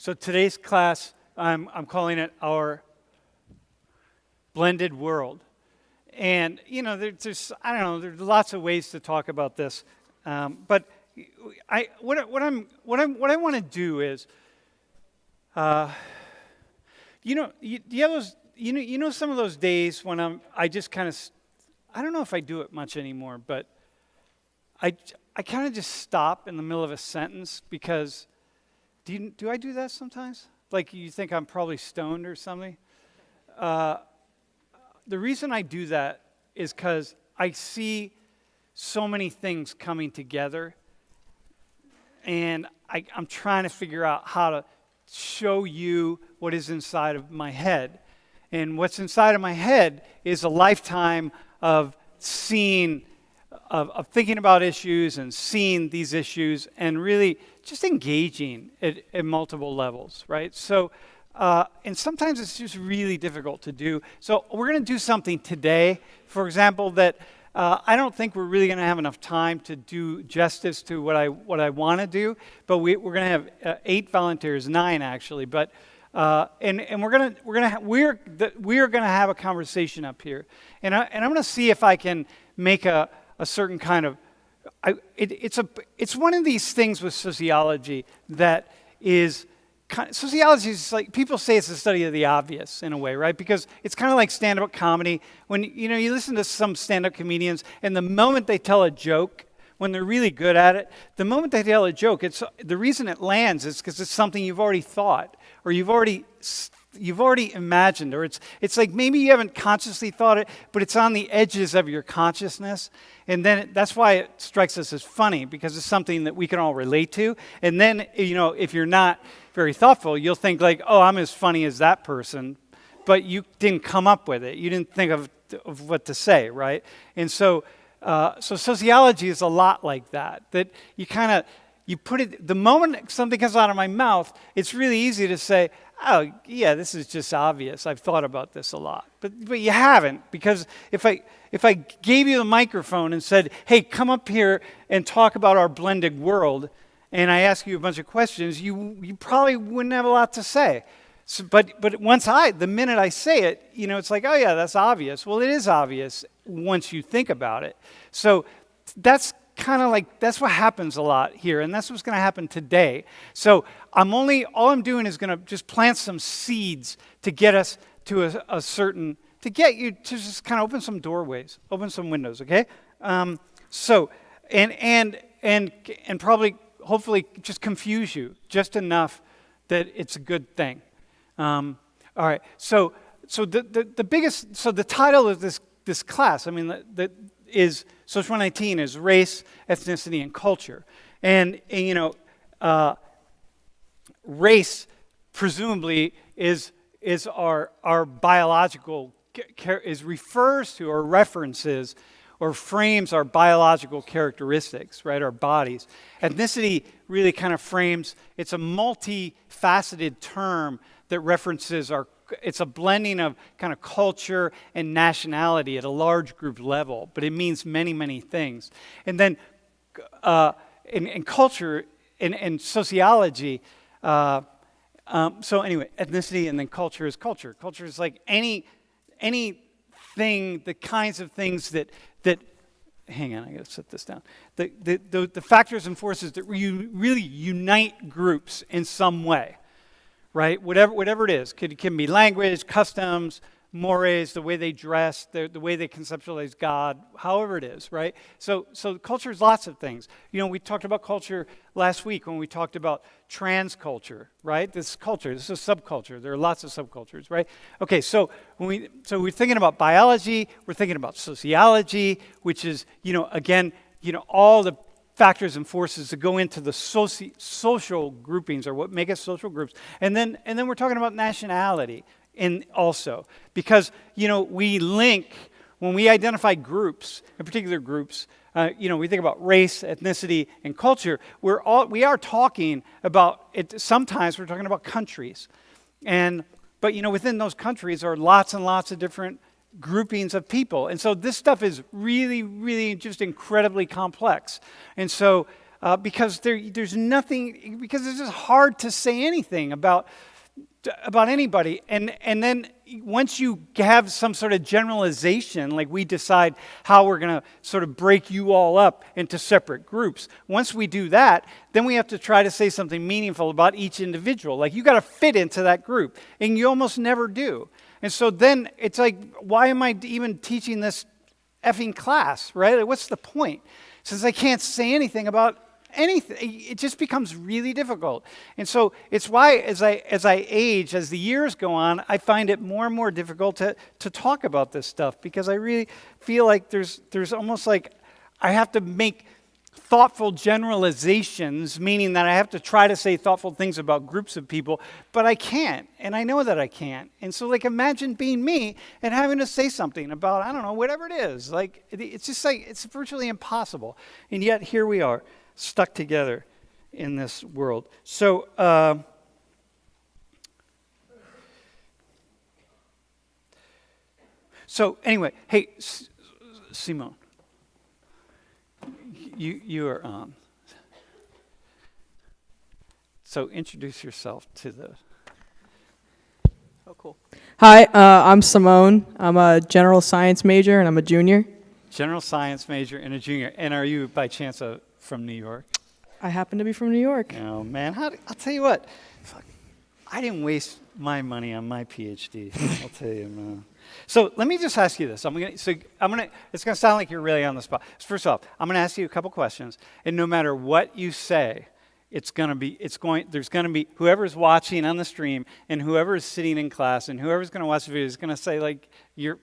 So today's class, I'm calling it our blended world. And, you know, there's I don't know, there's lots of ways to talk about this. But what I want to do is, you know some of those days when I just kind of, I don't know if I do it much anymore, but I kind of just stop in the middle of a sentence because, do I do that sometimes? Like you think I'm probably stoned or something? The reason I do that is because I see so many things coming together, and I'm trying to figure out how to show you what is inside of my head. And what's inside of my head is a lifetime of seeing, of thinking about issues and seeing these issues and really just engaging at multiple levels, right? So, and sometimes it's just really difficult to do. So we're going to do something today, for example, that I don't think we're really going to have enough time to do justice to what I want to do. But we're going to have 8 volunteers, 9 actually. But and we're going to have a conversation up here, and I'm going to see if I can make a certain kind of. It's one of these things with sociology that is. Sociology is like, people say it's a study of the obvious in a way, right? Because it's kind of like stand-up comedy. When you listen to some stand-up comedians, and the moment they tell a joke, when they're really good at it, the moment they tell a joke, it's the reason it lands is because it's something you've already thought, or you've already imagined, or it's like maybe you haven't consciously thought it, but it's on the edges of your consciousness, and then that's why it strikes us as funny, because it's something that we can all relate to. And then if you're not very thoughtful, you'll think like, oh, I'm as funny as that person, but you didn't come up with it. You didn't think of what to say, right? And so sociology is a lot like that. That you put it, the moment something comes out of my mouth, it's really easy to say, oh, yeah, this is just obvious. I've thought about this a lot. But you haven't, because if I gave you the microphone and said, hey, come up here and talk about our blended world, and I ask you a bunch of questions, you probably wouldn't have a lot to say. So, but the minute I say it, it's like, oh yeah, that's obvious. Well, it is obvious once you think about it. So that's kind of like, that's what happens a lot here, and that's what's going to happen today. So all I'm doing is going to just plant some seeds to get us to to get you to just kind of open some doorways, open some windows, okay? And probably, hopefully, just confuse you just enough that it's a good thing. All right. So the title of this class, is Social 19 is Race, Ethnicity, and Culture, and race presumably is our biological refers to or references or frames our biological characteristics, right, our bodies. Ethnicity really kind of frames, it's a multifaceted term that references it's a blending of kind of culture and nationality at a large group level, but it means many, many things. And then in culture and sociology, so anyway, ethnicity and then culture is culture. Culture is like anything, the kinds of things that hang on, I got to set this down. The factors and forces that really unite groups in some way, right? Whatever it is, it can be language, customs, mores, the way they dress, the way they conceptualize God, however it is, right? So culture is lots of things. We talked about culture last week when we talked about trans culture, right? This is culture. This is subculture. There are lots of subcultures, right? Okay, so we're thinking about biology, we're thinking about sociology, which is, all the factors and forces that go into the social groupings or what make us social groups. And then we're talking about nationality. And also, because, we link, when we identify groups, in particular groups, we think about race, ethnicity, and culture, we are talking about it. Sometimes we're talking about countries. But within those countries are lots and lots of different groupings of people. And so this stuff is really, really just incredibly complex. And so because there's nothing, because it's just hard to say anything about anybody. And then once you have some sort of generalization, like we decide how we're going to sort of break you all up into separate groups. Once we do that, then we have to try to say something meaningful about each individual. Like you got to fit into that group, and you almost never do. And so then it's like, why am I even teaching this effing class, right? Like, what's the point? Since I can't say anything about anything, it just becomes really difficult. And so it's why as I age, as the years go on, I find it more and more difficult to talk about this stuff, because I really feel like there's almost like I have to make thoughtful generalizations, meaning that I have to try to say thoughtful things about groups of people, but I can't, and I know that I can't. And so, like, imagine being me and having to say something about, I don't know, whatever it is. Like, it's just like, it's virtually impossible. And yet, here we are, stuck together in this world. So, anyway, hey, Simone. You are on. So introduce yourself to the... Oh, cool. Hi, I'm Simone. I'm a general science major, and I'm a junior. General science major and a junior. And are you, by chance, from New York? I happen to be from New York. Oh, man. I'll tell you what. Fuck, I didn't waste my money on my PhD. I'll tell you, man. So let me just ask you this. It's going to sound like you're really on the spot. First off, I'm going to ask you a couple questions, and no matter what you say, there's going to be whoever's watching on the stream and whoever is sitting in class and whoever's going to watch the video is going to say they're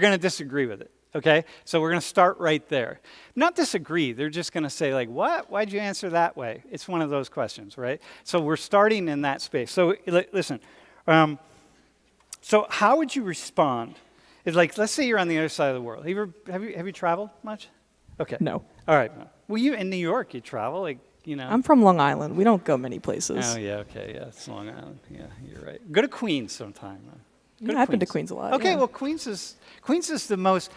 going to disagree with it. Okay? So we're going to start right there. Not disagree. They're just going to say, like, what? Why'd you answer that way? It's one of those questions, right? So we're starting in that space. So listen. So how would you respond? It's like, let's say you're on the other side of the world. Have you traveled much? Okay. No. All right. Well, you in New York, you travel, like, you know. I'm from Long Island. We don't go many places. Oh, yeah, okay, yeah, it's Long Island. Yeah, you're right. Go to Queens sometime. I've been to Queens a lot. Okay, yeah. well, Queens is the most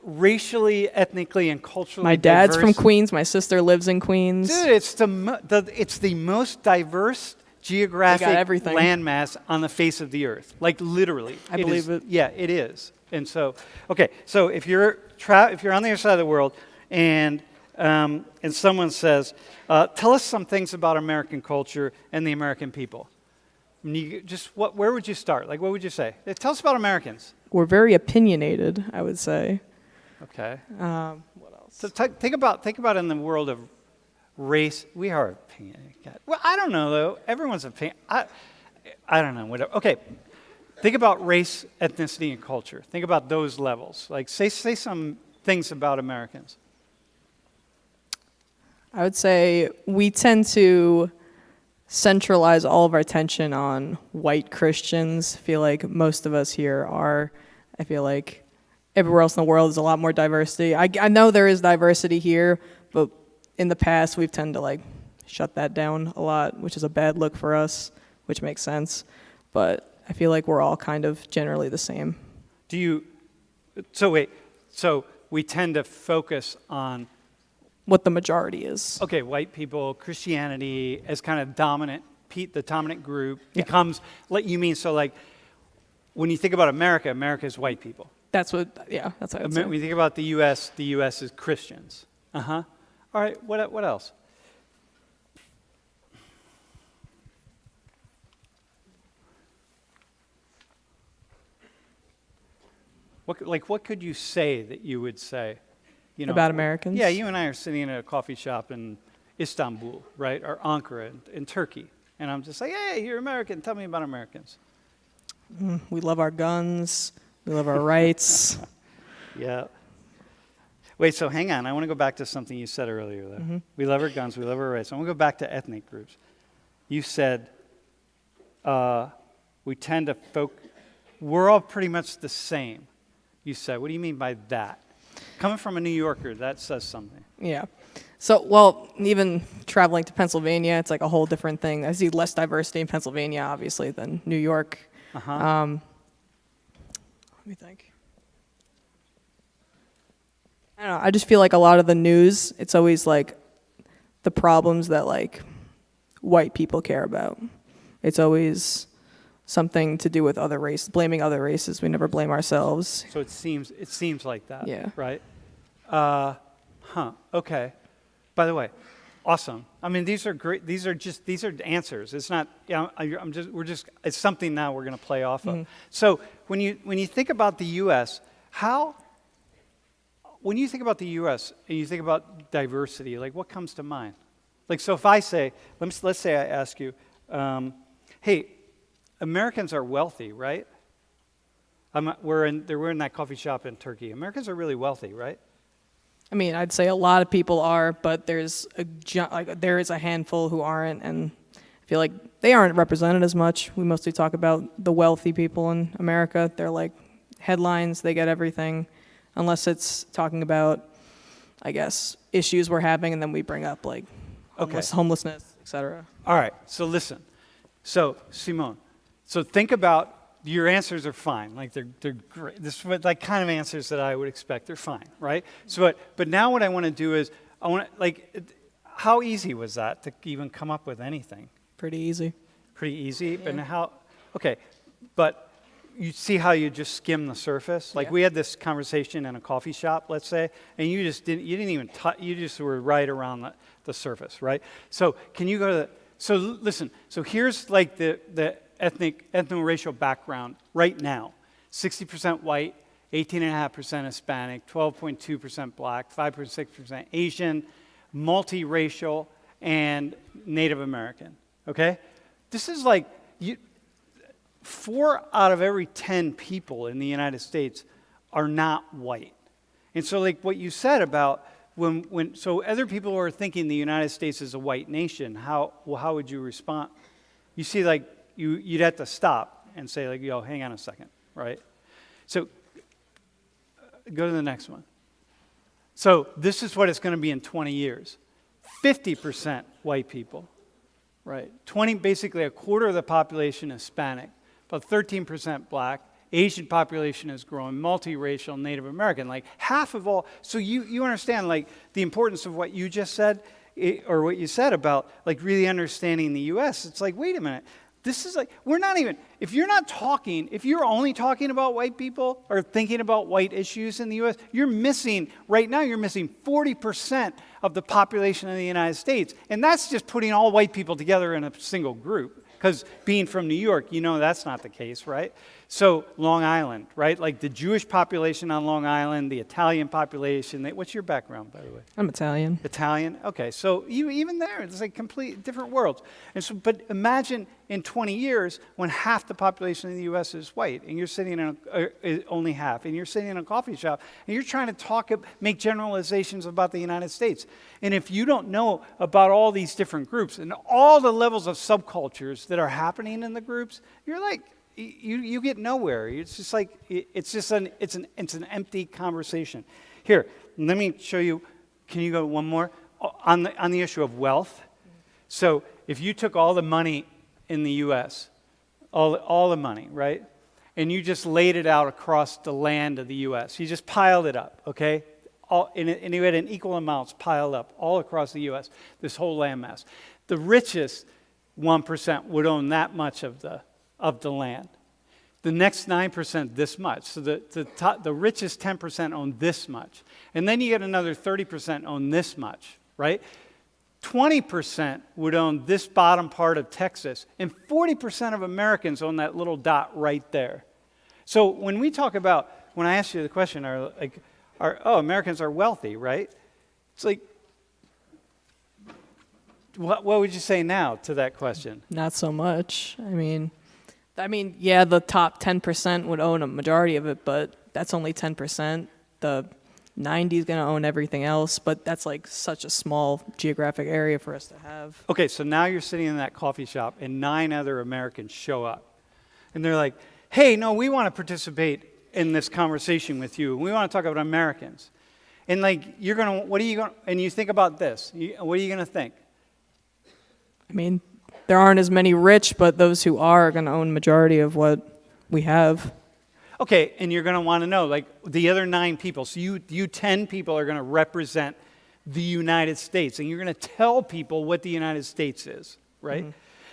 racially, ethnically, and culturally My dad's diverse. from Queens. My sister lives in Queens. Dude, it's the most diverse geographic landmass on the face of the earth, like literally. I believe it. Yeah, it is. And so, okay, so if you're on the other side of the world, and someone says, "Tell us some things about American culture and the American people," where would you start? Like, what would you say? Tell us about Americans. We're very opinionated, I would say. Okay. What else? So think about in the world of race. We are opinionated. Well, I don't know though. Everyone's opinion. I don't know. Whatever. Okay. Think about race, ethnicity, and culture. Think about those levels. Like, say some things about Americans. I would say we tend to centralize all of our attention on white Christians. I feel like most of us here are. I feel like everywhere else in the world is a lot more diversity. I know there is diversity here, but in the past we've tended to like shut that down a lot, which is a bad look for us, which makes sense. But I feel like we're all kind of generally the same. So we tend to focus on what the majority is. Okay, white people, Christianity as kind of the dominant group becomes, you mean, so like when you think about America is white people. That's what I would say. When you think about the U.S. is Christians. Uh-huh. All right, what else? What could you say that you would say? You know, about Americans? Yeah, you and I are sitting in a coffee shop in Istanbul, right, or Ankara in Turkey, and I'm just like, hey, you're American. Tell me about Americans. We love our guns. We love our rights. Yeah. Wait, so hang on. I want to go back to something you said earlier, though. Mm-hmm. We love our guns. We love our rights. I want to go back to ethnic groups. You said we tend to we're all pretty much the same. You said, what do you mean by that? Coming from a New Yorker, that says something. Yeah. So, well, even traveling to Pennsylvania, it's like a whole different thing. I see less diversity in Pennsylvania, obviously, than New York. Uh-huh. Let me think. I don't know. I just feel like a lot of the news, it's always like the problems that like white people care about. It's always something to do with other races, blaming other races. We never blame ourselves. So it seems like that. Yeah. Right. Okay. By the way, awesome. I mean, these are great. These are answers. It's not. It's something now we're going to play off of. So when you think about the U.S., when you think about the U.S. and you think about diversity, like what comes to mind? Like, so if I say, let's say I ask you, hey, Americans are wealthy, right? We're in that coffee shop in Turkey. Americans are really wealthy, right? I mean, I'd say a lot of people are, but there is a handful who aren't, and I feel like they aren't represented as much. We mostly talk about the wealthy people in America. They're like headlines, they get everything, unless it's talking about, I guess, issues we're having, and then we bring up like homelessness, etc. All right, so listen. So, Simone, so think about, your answers are fine. Like, they're great. This is what, like, kind of answers that I would expect. They're fine, right? So, but now what I want to do is, how easy was that to even come up with anything? Pretty easy. Pretty easy? Yeah. But you see how you just skim the surface? Like, we had this conversation in a coffee shop, let's say, and you didn't even touch, you just were right around the surface, right? So can you go to so listen, so here's like the ethno-racial background right now. 60% white, 18.5% Hispanic, 12.2% black, 5.6% Asian, multiracial, and Native American, okay? This is like, 4 out of every 10 people in the United States are not white. And so like what you said about so other people are thinking the United States is a white nation, how would you respond? You see, like, you'd have to stop and say, like, yo, hang on a second, right? So go to the next one. So this is what it's going to be in 20 years. 50% white people, right? Basically a quarter of the population Hispanic, about 13% black. Asian population is growing, multiracial, Native American, like half of all. So you understand, like, the importance of what you just said, or what you said about, like, really understanding the U.S. It's like, wait a minute. This is like, we're not even, if you're only talking about white people or thinking about white issues in the U.S., right now you're missing 40% of the population of the United States. And that's just putting all white people together in a single group. Because being from New York, that's not the case, right? So Long Island, right? Like the Jewish population on Long Island, the Italian population. What's your background, by the way? I'm Italian. Italian? Okay, so even there, it's like complete different worlds. And so, but imagine in 20 years when half the population in the U.S. is white, and you're sitting only half, and you're sitting in a coffee shop, and you're trying to make generalizations about the United States. And if you don't know about all these different groups and all the levels of subcultures that are happening in the groups, you're like, you get nowhere. It's just like it's an empty conversation. Here, let me show you. Can you go one more on the issue of wealth? So if you took all the money in the U.S., all the money, right, and you just laid it out across the land of the U.S., you just piled it up, okay, and you had an equal amounts piled up all across the U.S. This whole landmass. The richest 1% would own that much of the land. The next 9%, this much. So the richest 10% own this much. And then you get another 30% own this much, right? 20% would own this bottom part of Texas. And 40% of Americans own that little dot right there. So when I asked you the question, Americans are wealthy, right? It's like, what would you say now to that question? Not so much. I mean, yeah, the top 10% would own a majority of it, but that's only 10%. The 90 is going to own everything else, but that's like such a small geographic area for us to have. Okay, so now you're sitting in that coffee shop, and 9 other Americans show up. And they're like, hey, no, we want to participate in this conversation with you. We want to talk about Americans. And like, and you think about this. What are you going to think? I mean, there aren't as many rich, but those who are going to own majority of what we have. Okay, and you're going to want to know, like, the other 9 people. So you 10 people are going to represent the United States, and you're going to tell people what the United States is, right? Mm-hmm.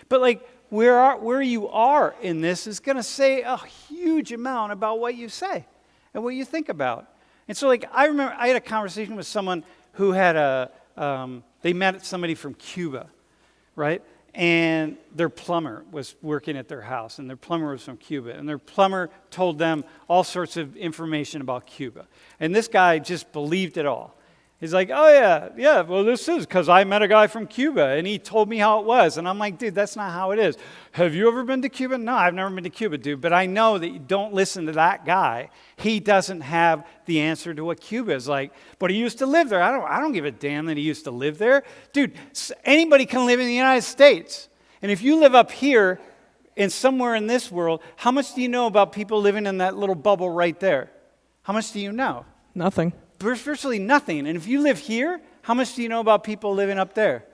But, like, where you are in this is going to say a huge amount about what you say and what you think about. And so, like, I remember I had a conversation with someone who had they met somebody from Cuba, right? And their plumber was working at their house, and their plumber was from Cuba. And their plumber told them all sorts of information about Cuba. And this guy just believed it all. He's like, oh, yeah, well, this is because I met a guy from Cuba, and he told me how it was. And I'm like, dude, that's not how it is. Have you ever been to Cuba? No, I've never been to Cuba, dude. But I know that you don't listen to that guy. He doesn't have the answer to what Cuba is like. But he used to live there. I don't give a damn that he used to live there. Dude, anybody can live in the United States. And if you live up here and somewhere in this world, how much do you know about people living in that little bubble right there? How much do you know? Nothing. Virtually nothing. And if you live here, how much do you know about people living up there?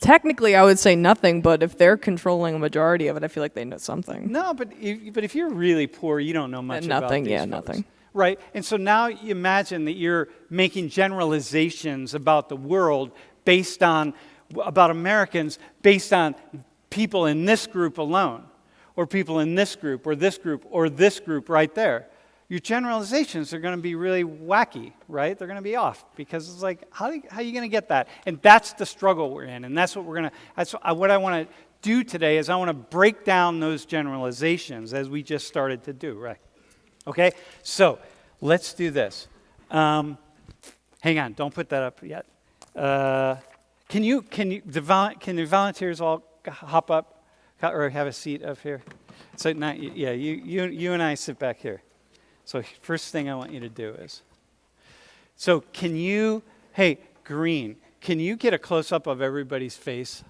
Technically, I would say nothing, but if they're controlling a majority of it, I feel like they know something. No, but if you're really poor, you don't know much about these folks. Nothing. Right? And so now you imagine that you're making generalizations about the world about Americans based on people in this group alone, or people in this group, or this group, or this group right there. Your generalizations are going to be really wacky, right? They're going to be off because it's like, how are you going to get that? And that's the struggle we're in, and that's what what I want to do today is I want to break down those generalizations as we just started to do, right? Okay, so let's do this. Hang on, don't put that up yet. Can the volunteers all hop up or have a seat up here? So you and I sit back here. So first thing I want you to do is, so hey, Green, can you get a close-up of everybody's face?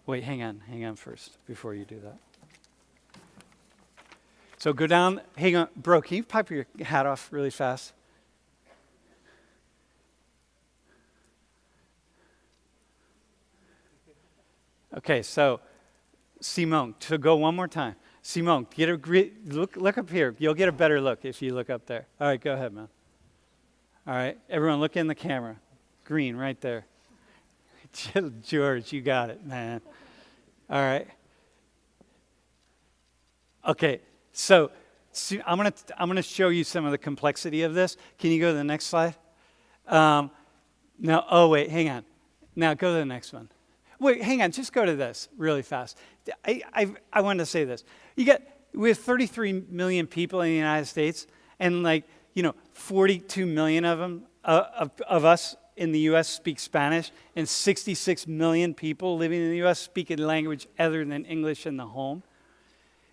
Wait, hang on first before you do that. So go down, hang on, bro, can you pipe your hat off really fast? Okay, so Simone, so go one more time. Simone, look up here. You'll get a better look if you look up there. All right, go ahead, man. All right, everyone look in the camera. Green, right there. George, you got it, man. All right. Okay, so I'm gonna show you some of the complexity of this. Can you go to the next slide? Now, oh wait, hang on. Now go to the next one. Wait, hang on, just go to this really fast. I wanted to say this. We have 33 million people in the United States, and 42 million of them, of us in the U.S. speak Spanish, and 66 million people living in the U.S. speak a language other than English in the home.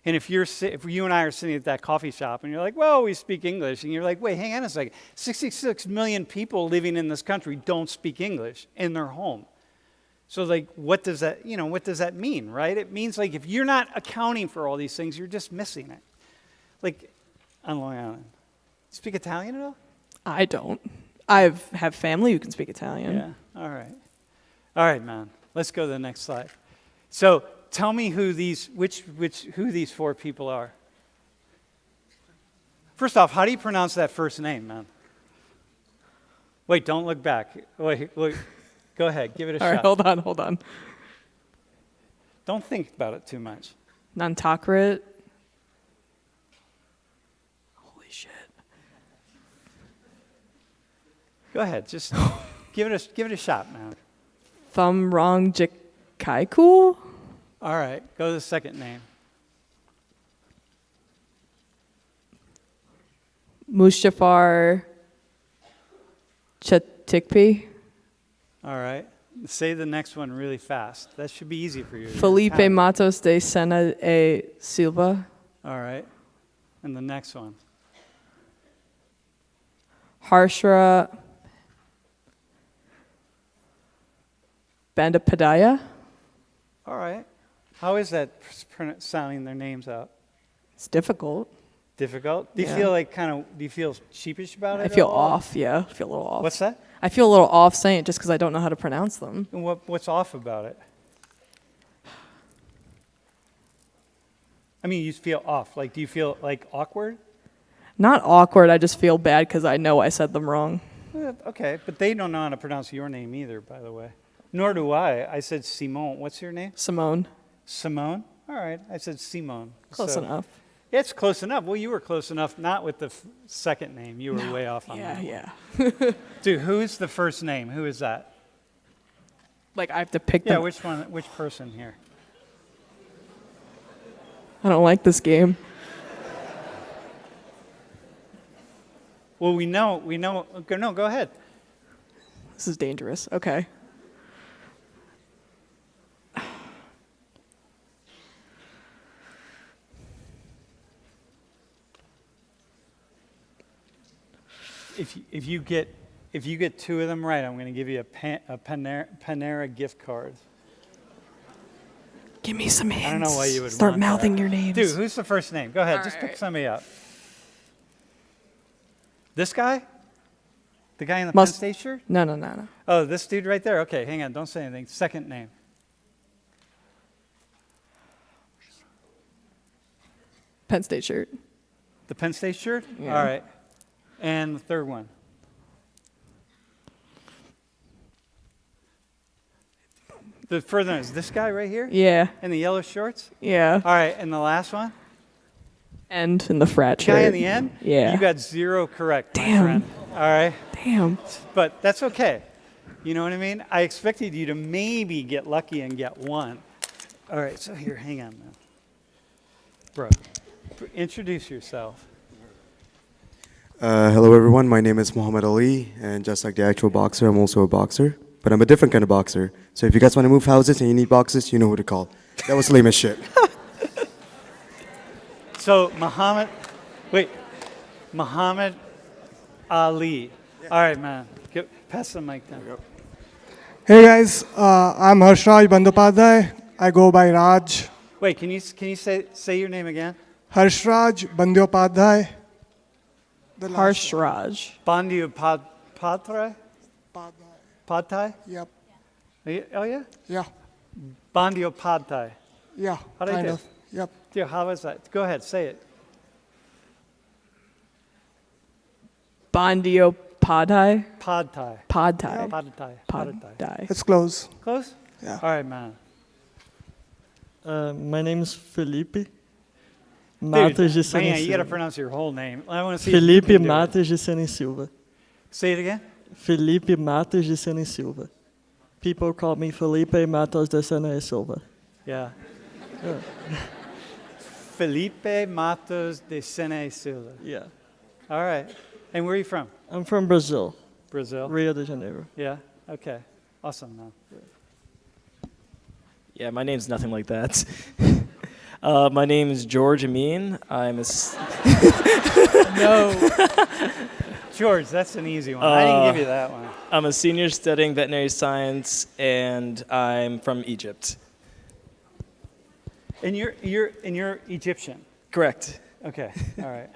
And if you and I are sitting at that coffee shop and you're like, well, we speak English, and you're like, wait, hang on a second. 66 million people living in this country don't speak English in their home. So what does that mean, right? It means if you're not accounting for all these things, you're just missing it. On Long Island. Speak Italian at all? I don't. I have family who can speak Italian. Yeah, all right. All right, man. Let's go to the next slide. So tell me who these 4 people are. First off, how do you pronounce that first name, man? Wait, don't look back. Wait. Go ahead, give it a shot. All right, hold on. Don't think about it too much. Nantakrit. Holy shit. Go ahead, just give it a shot, man. Thamrangjikaiku? All right, go to the second name. Mushafar Chatikpi. All right. Say the next one really fast. That should be easy for you. Felipe Matos de Sena e Silva. All right. And the next one. Harshra Bandapadaya. All right. How is that sounding their names out? It's difficult. Difficult? Do you feel do you feel sheepish about it? I feel off, yeah. I feel a little off. What's that? I feel a little off saying it just because I don't know how to pronounce them. And what's off about it? I mean, you feel off. Like, do you feel like awkward? Not awkward. I just feel bad because I know I said them wrong. Okay, but they don't know how to pronounce your name either, by the way. Nor do I. I said Simone. What's your name? Simone. Simone? All right, I said Simone. Close enough. Yeah, it's close enough. Well, you were close enough, not with the second name. You were way off on that. Yeah. Dude, who's the first name? Who is that? Like I have to pick Yeah, them. which one? Which person here? I don't like this game. Well, we know. No, go ahead. This is dangerous. Okay. If you get two of them right, I'm going to give you a Panera gift card. Give me some hints. I don't know why you would start want mouthing that. your names. Dude, who's the first name? Go ahead, All just pick right. somebody up. This guy? The guy in the Penn Must- State shirt? No. Oh, this dude right there? Okay, hang on, don't say anything. Second name. Penn State shirt. The Penn State shirt? Yeah. All right. And the third one. The further one is this guy right here? Yeah. In the yellow shorts? Yeah. All right, and the last one? And in the frat shirt. Guy in the end? Yeah. You got 0 correct, my Damn. friend. All right. Damn. But that's okay. You know what I mean? I expected you to maybe get lucky and get 1. All right, so here, hang on, man. Bro, introduce yourself. Hello, everyone. My name is Muhammad Ali, and just like the actual boxer, I'm also a boxer. But I'm a different kind of boxer. So if you guys want to move houses and you need boxes, you know who to call. That was lame as shit. So, Muhammad Ali. All right, man. Pass the mic down. Hey guys, I'm Harshraj Bandopadhyay. I go by Raj. Wait, can you say your name again? Harshraj Bandyopadhyay. The last Harsh Raj. Bandiu Padthai? one. Padthai? Yep. Oh, yeah? Yeah. Bandio Padthai. Yeah. How do you kind do? of. Yep. Dude, how is that? Go ahead, say it. Bandio Padai. Padthai. Padtai. Padthai. Padai. It's close. Close? Yeah. All right, man. My name is Felipe Dude, Matos de Sena man, you got to Silva. pronounce your whole name. I want to see if you Felipe can do it. Matos de Sena Silva. Say it again. Felipe Matos de Sena Silva. People call me Felipe Matos de Sena Silva. Yeah. Felipe Matos de Sena Silva. Yeah. All right. And where are you from? I'm from Brazil, Brazil. Rio de Janeiro. Yeah. Okay. Awesome, man. Yeah, my name's nothing like that. My name is George Amin. No. George, that's an easy one. I didn't give you that one. I'm a senior studying veterinary science, and I'm from Egypt. And you're Egyptian. Correct. Okay. All right.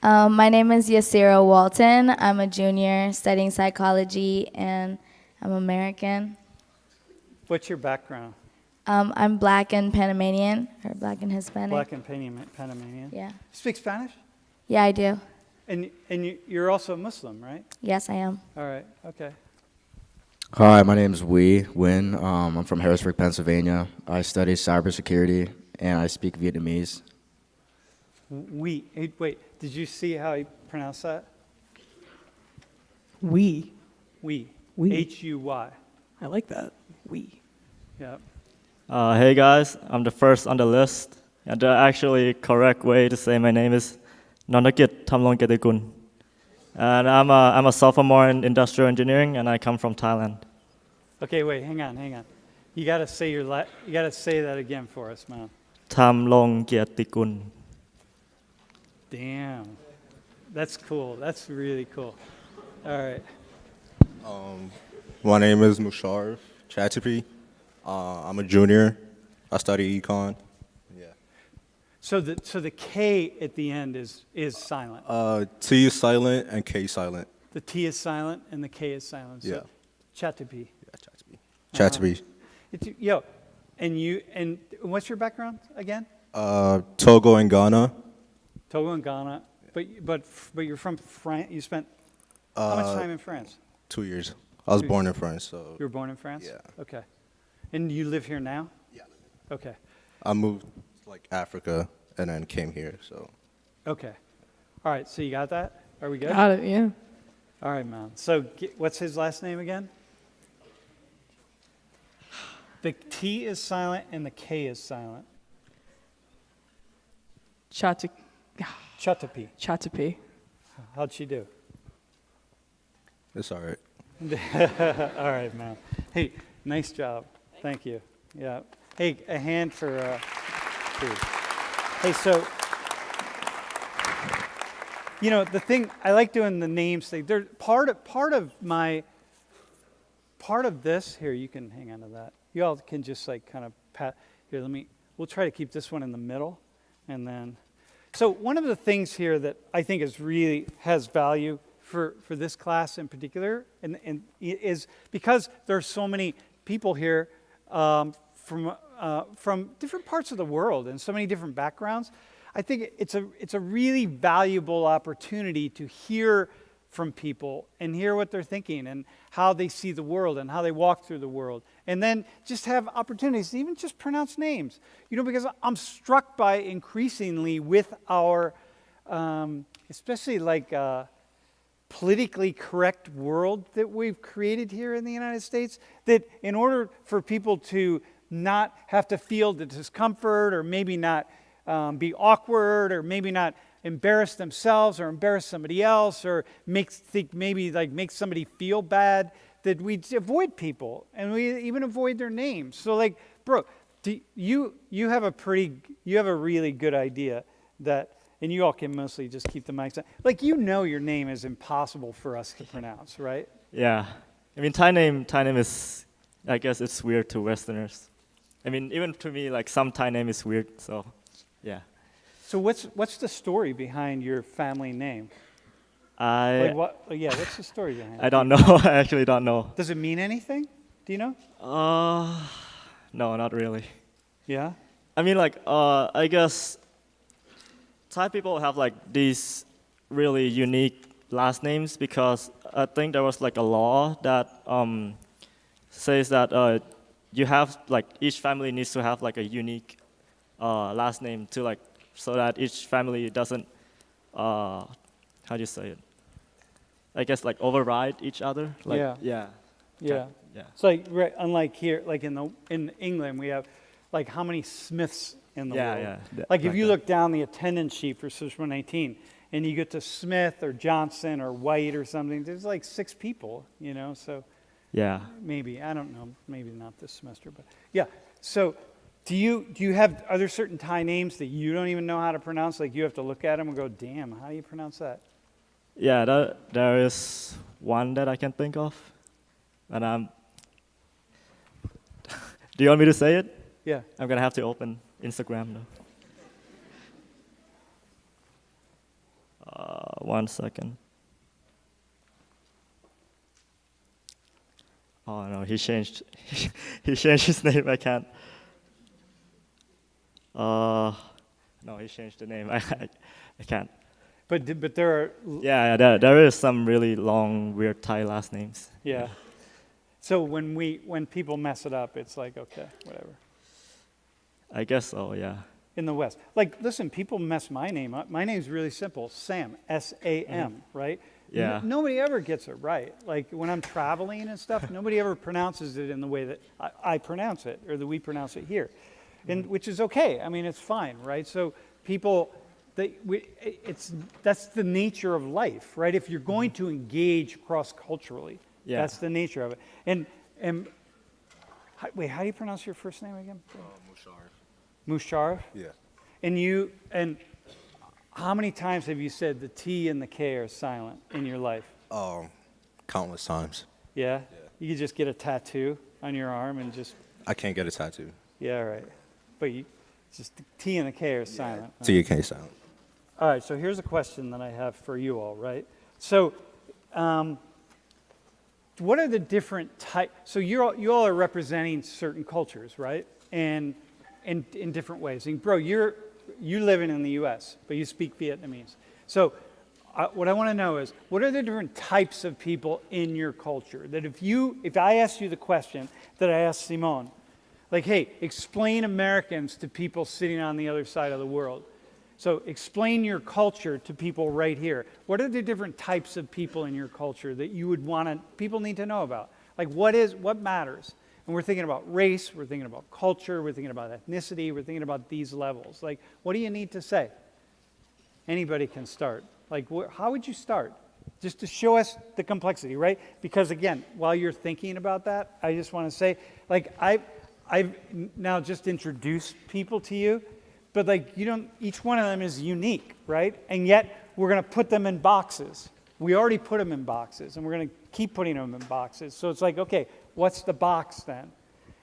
My name is Yasira Walton. I'm a junior studying psychology, and I'm American. What's your background? I'm black and Panamanian, or black and Hispanic. Black and Panamanian. Yeah. Speak Spanish? Yeah, I do. And you're also Muslim, right? Yes, I am. All right. Okay. Hi, my name is Win. I'm from Harrisburg, Pennsylvania. I study cybersecurity and I speak Vietnamese. Wait. Did you see how he pronounced that? We. We. We. H-U-Y. I like that. We. Yeah. Hey guys, I'm the first on the list. And the actually correct way to say my name is Nonakit Tamlongkedekun. And I'm a sophomore in industrial engineering, and I come from Thailand. Okay. Wait. Hang on. You gotta say you gotta say that again for us, man. Tamlongkedekun. Damn. That's cool. That's really cool. All right. My name is Musharraf Chatterjee. I'm a junior. I study econ. Yeah. So the K at the end is silent. T is silent and K silent. The T is silent and the K is silent. So Yeah. Chatterjee. Yeah, Chatterjee. Yo, and what's your background again? Togo and Ghana. Togo and Ghana. But you're from France. You spent how much time in France? 2 years. I was 2 born in years. France, so You were born in France? Yeah. Okay. And you live here now? Yeah. Okay. I moved like Africa and then came here. So Okay. All right. So you got that? Are we good? Got it, yeah. All right, man. So what's his last name again? The T is silent and the K is silent. Chatapi. Chatapi. How'd she do? it's all right. All right, man. Hey, nice job. Thank you. Yeah. Hey, a hand for Steve. Hey, so you know the thing I like doing the names thing. They're part of this. Here, you can hang on to that. You all can just like kind of pat. Here, we'll try to keep this one in the middle, and then. So one of the things here that I think is really has value for this class in particular, and is because there are so many people here from different parts of the world and so many different backgrounds. I think it's a really valuable opportunity to hear from people and hear what they're thinking and how they see the world and how they walk through the world. And then just have opportunities to even just pronounce names. You know, because I'm struck by increasingly with our, especially like politically correct world that we've created here in the United States, that in order for people to not have to feel the discomfort or maybe not be awkward or maybe not embarrass themselves or embarrass somebody else or make somebody feel bad, that we avoid people and we even avoid their names. So like, bro, you have a really good idea that, and you all can mostly just keep the mics on. Like, you know your name is impossible for us to pronounce, right? Yeah. I mean, Thai name is, I guess it's weird to Westerners. I mean, even to me, like some Thai name is weird, so yeah. So what's the story behind your family name? What's the story behind it? I don't know. I actually don't know. Does it mean anything? Do you know? No, not really. Yeah? I mean, like, I guess Thai people have like these really unique last names because I think there was like a law that says that you have like each family needs to have like a unique last name to like so that each family doesn't how do you say it? I guess like override each other. Like, Yeah. Yeah. It's like unlike here, like in England, we have like how many Smiths in the world? Yeah. Like if you look down the attendance sheet for Swiss 118 and you get to Smith or Johnson or White or something, there's like 6 people, you know. So yeah. maybe, I don't know, maybe not this semester, but yeah. So are there certain Thai names that you don't even know how to pronounce? Like you have to look at them and go, damn, how do you pronounce that? Yeah, there is one that I can think of, and do you want me to say it? Yeah. I'm gonna have to open Instagram though. 1 second. Oh no, he changed his name. I can't. No, he changed the name. I can't. But there are. Yeah, there is some really long, weird Thai last names. Yeah. So when people mess it up, it's like, okay, whatever. I guess so, yeah. In the West. Like, listen, people mess my name up. My name's really simple. Sam, S-A-M, right? Yeah. Nobody ever gets it right. Like, when I'm traveling and stuff, nobody ever pronounces it in the way that I pronounce it, or that we pronounce it here, and which is okay. I mean, it's fine, right? So people, that's the nature of life, right? If you're going to engage cross-culturally, that's the nature of it. And wait, how do you pronounce your first name again? Musharraf? Yeah. And how many times have you said the T and the K are silent in your life? Countless times. Yeah? You could just get a tattoo on your arm and just... I can't get a tattoo. Yeah, right. But just the T and the K are silent. Right? T and K silent. All right, so here's a question that I have for you all, right? So, what are the different types? So you all are representing certain cultures, right? And in different ways. And bro, you living in the U.S., but you speak Vietnamese. So what I want to know is, what are the different types of people in your culture? That if I asked you the question that I asked Simone, like, hey, explain Americans to people sitting on the other side of the world. So explain your culture to people right here. What are the different types of people in your culture that you would people need to know about? Like what matters? And we're thinking about race, we're thinking about culture, we're thinking about ethnicity, we're thinking about these levels. Like, what do you need to say? Anybody can start. Like, how would you start? Just to show us the complexity, right? Because again, while you're thinking about that, I just want to say, like, I've now just introduced people to you, but like each one of them is unique, right? And yet we're going to put them in boxes. We already put them in boxes, and we're going to keep putting them in boxes. So it's like, okay, what's the box then?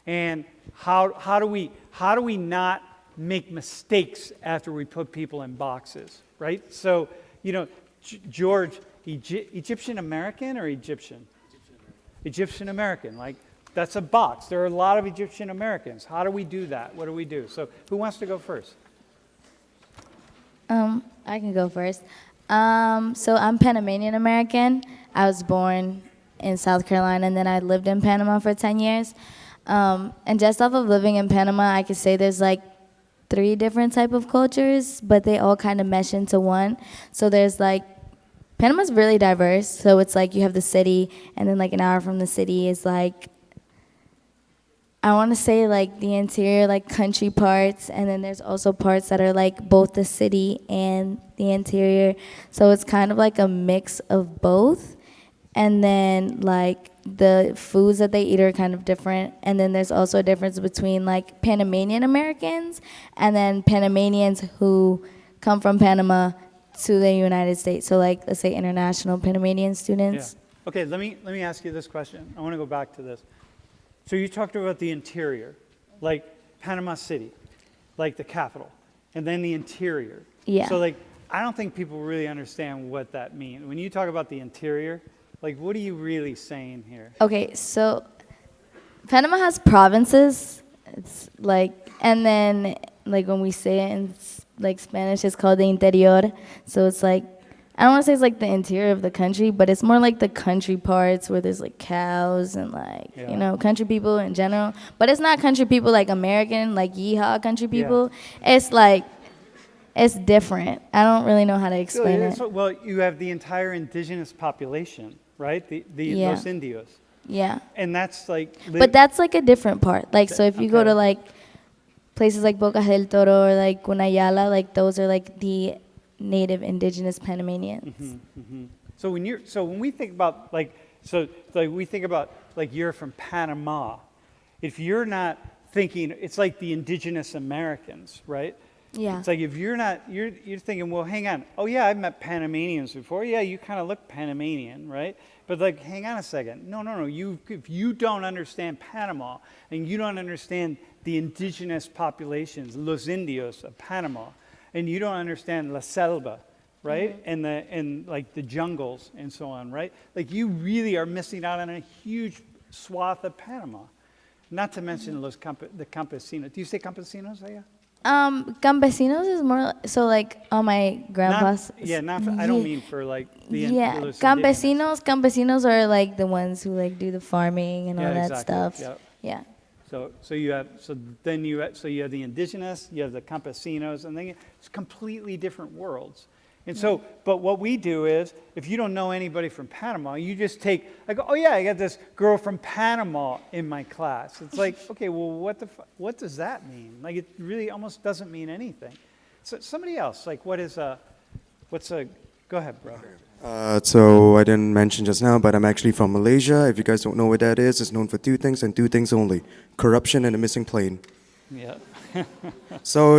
And how do we not make mistakes after we put people in boxes, right? So, George, Egyptian American or Egyptian? Egyptian American, like that's a box. There are a lot of Egyptian Americans. How do we do that? What do we do? So who wants to go first? I can go first. So I'm Panamanian American. I was born in South Carolina, and then I lived in Panama for 10 years. And just off of living in Panama, I could say there's like 3 different type of cultures, but they all kind of mesh into one. So there's like, Panama's really diverse. So it's like you have the city, and then like an hour from the city is like, I want to say like the interior, like country parts, and then there's also parts that are like both the city and the interior. So it's kind of like a mix of both. And then like the foods that they eat are kind of different. And then there's also a difference between like Panamanian Americans and then Panamanians who come from Panama to the United States. So like, let's say international Panamanian students. Yeah. Okay, let me ask you this question. I want to go back to this. So you talked about the interior, like Panama City, like the capital, and then the interior. Yeah. So like, I don't think people really understand what that means. When you talk about the interior, like what are you really saying here? Okay, so Panama has provinces. It's like, and then like when we say it in like Spanish, it's called the interior. So it's like, I don't want to say it's like the interior of the country, but it's more like the country parts where there's like cows and like, country people in general. But it's not country people like American, like yeehaw country people. Yeah. It's like, it's different. I don't really know how to explain it. Well, you have the entire indigenous population, right? The Los Indios. Yeah. And that's like... But that's like a different part. Like, so if you go to like places like Bocas del Toro or like Cunayala, like those are like the native indigenous Panamanians. Mm-hmm, mm-hmm. So when we think about we think about like you're from Panama, if you're not thinking, it's like the indigenous Americans, right? Yeah. It's like if you're not, you're thinking, well, hang on. Oh yeah, I've met Panamanians before. Yeah, you kind of look Panamanian, right? But like, hang on a second. No. If you don't understand Panama and you don't understand the indigenous populations, Los Indios of Panama, and you don't understand La Selva, right? Mm-hmm. And like the jungles and so on, right? Like you really are missing out on a huge swath of Panama. Not to mention the campesinos. Do you say campesinos, Aya? Campesinos is more so like on my grandpa's. I don't mean for like the Campesinos are like the ones who like do the farming and all that stuff. Yep. Yeah. So you have the indigenous, you have the campesinos, and then it's completely different worlds. And so, but what we do is, if you don't know anybody from Panama, you just take, like, oh yeah, I got this girl from Panama in my class. It's like, okay, well, what does that mean? Like, it really almost doesn't mean anything. So somebody else, like, go ahead, bro. So I didn't mention just now, but I'm actually from Malaysia. If you guys don't know what that is, it's known for 2 things and 2 things only: corruption and a missing plane. Yeah. So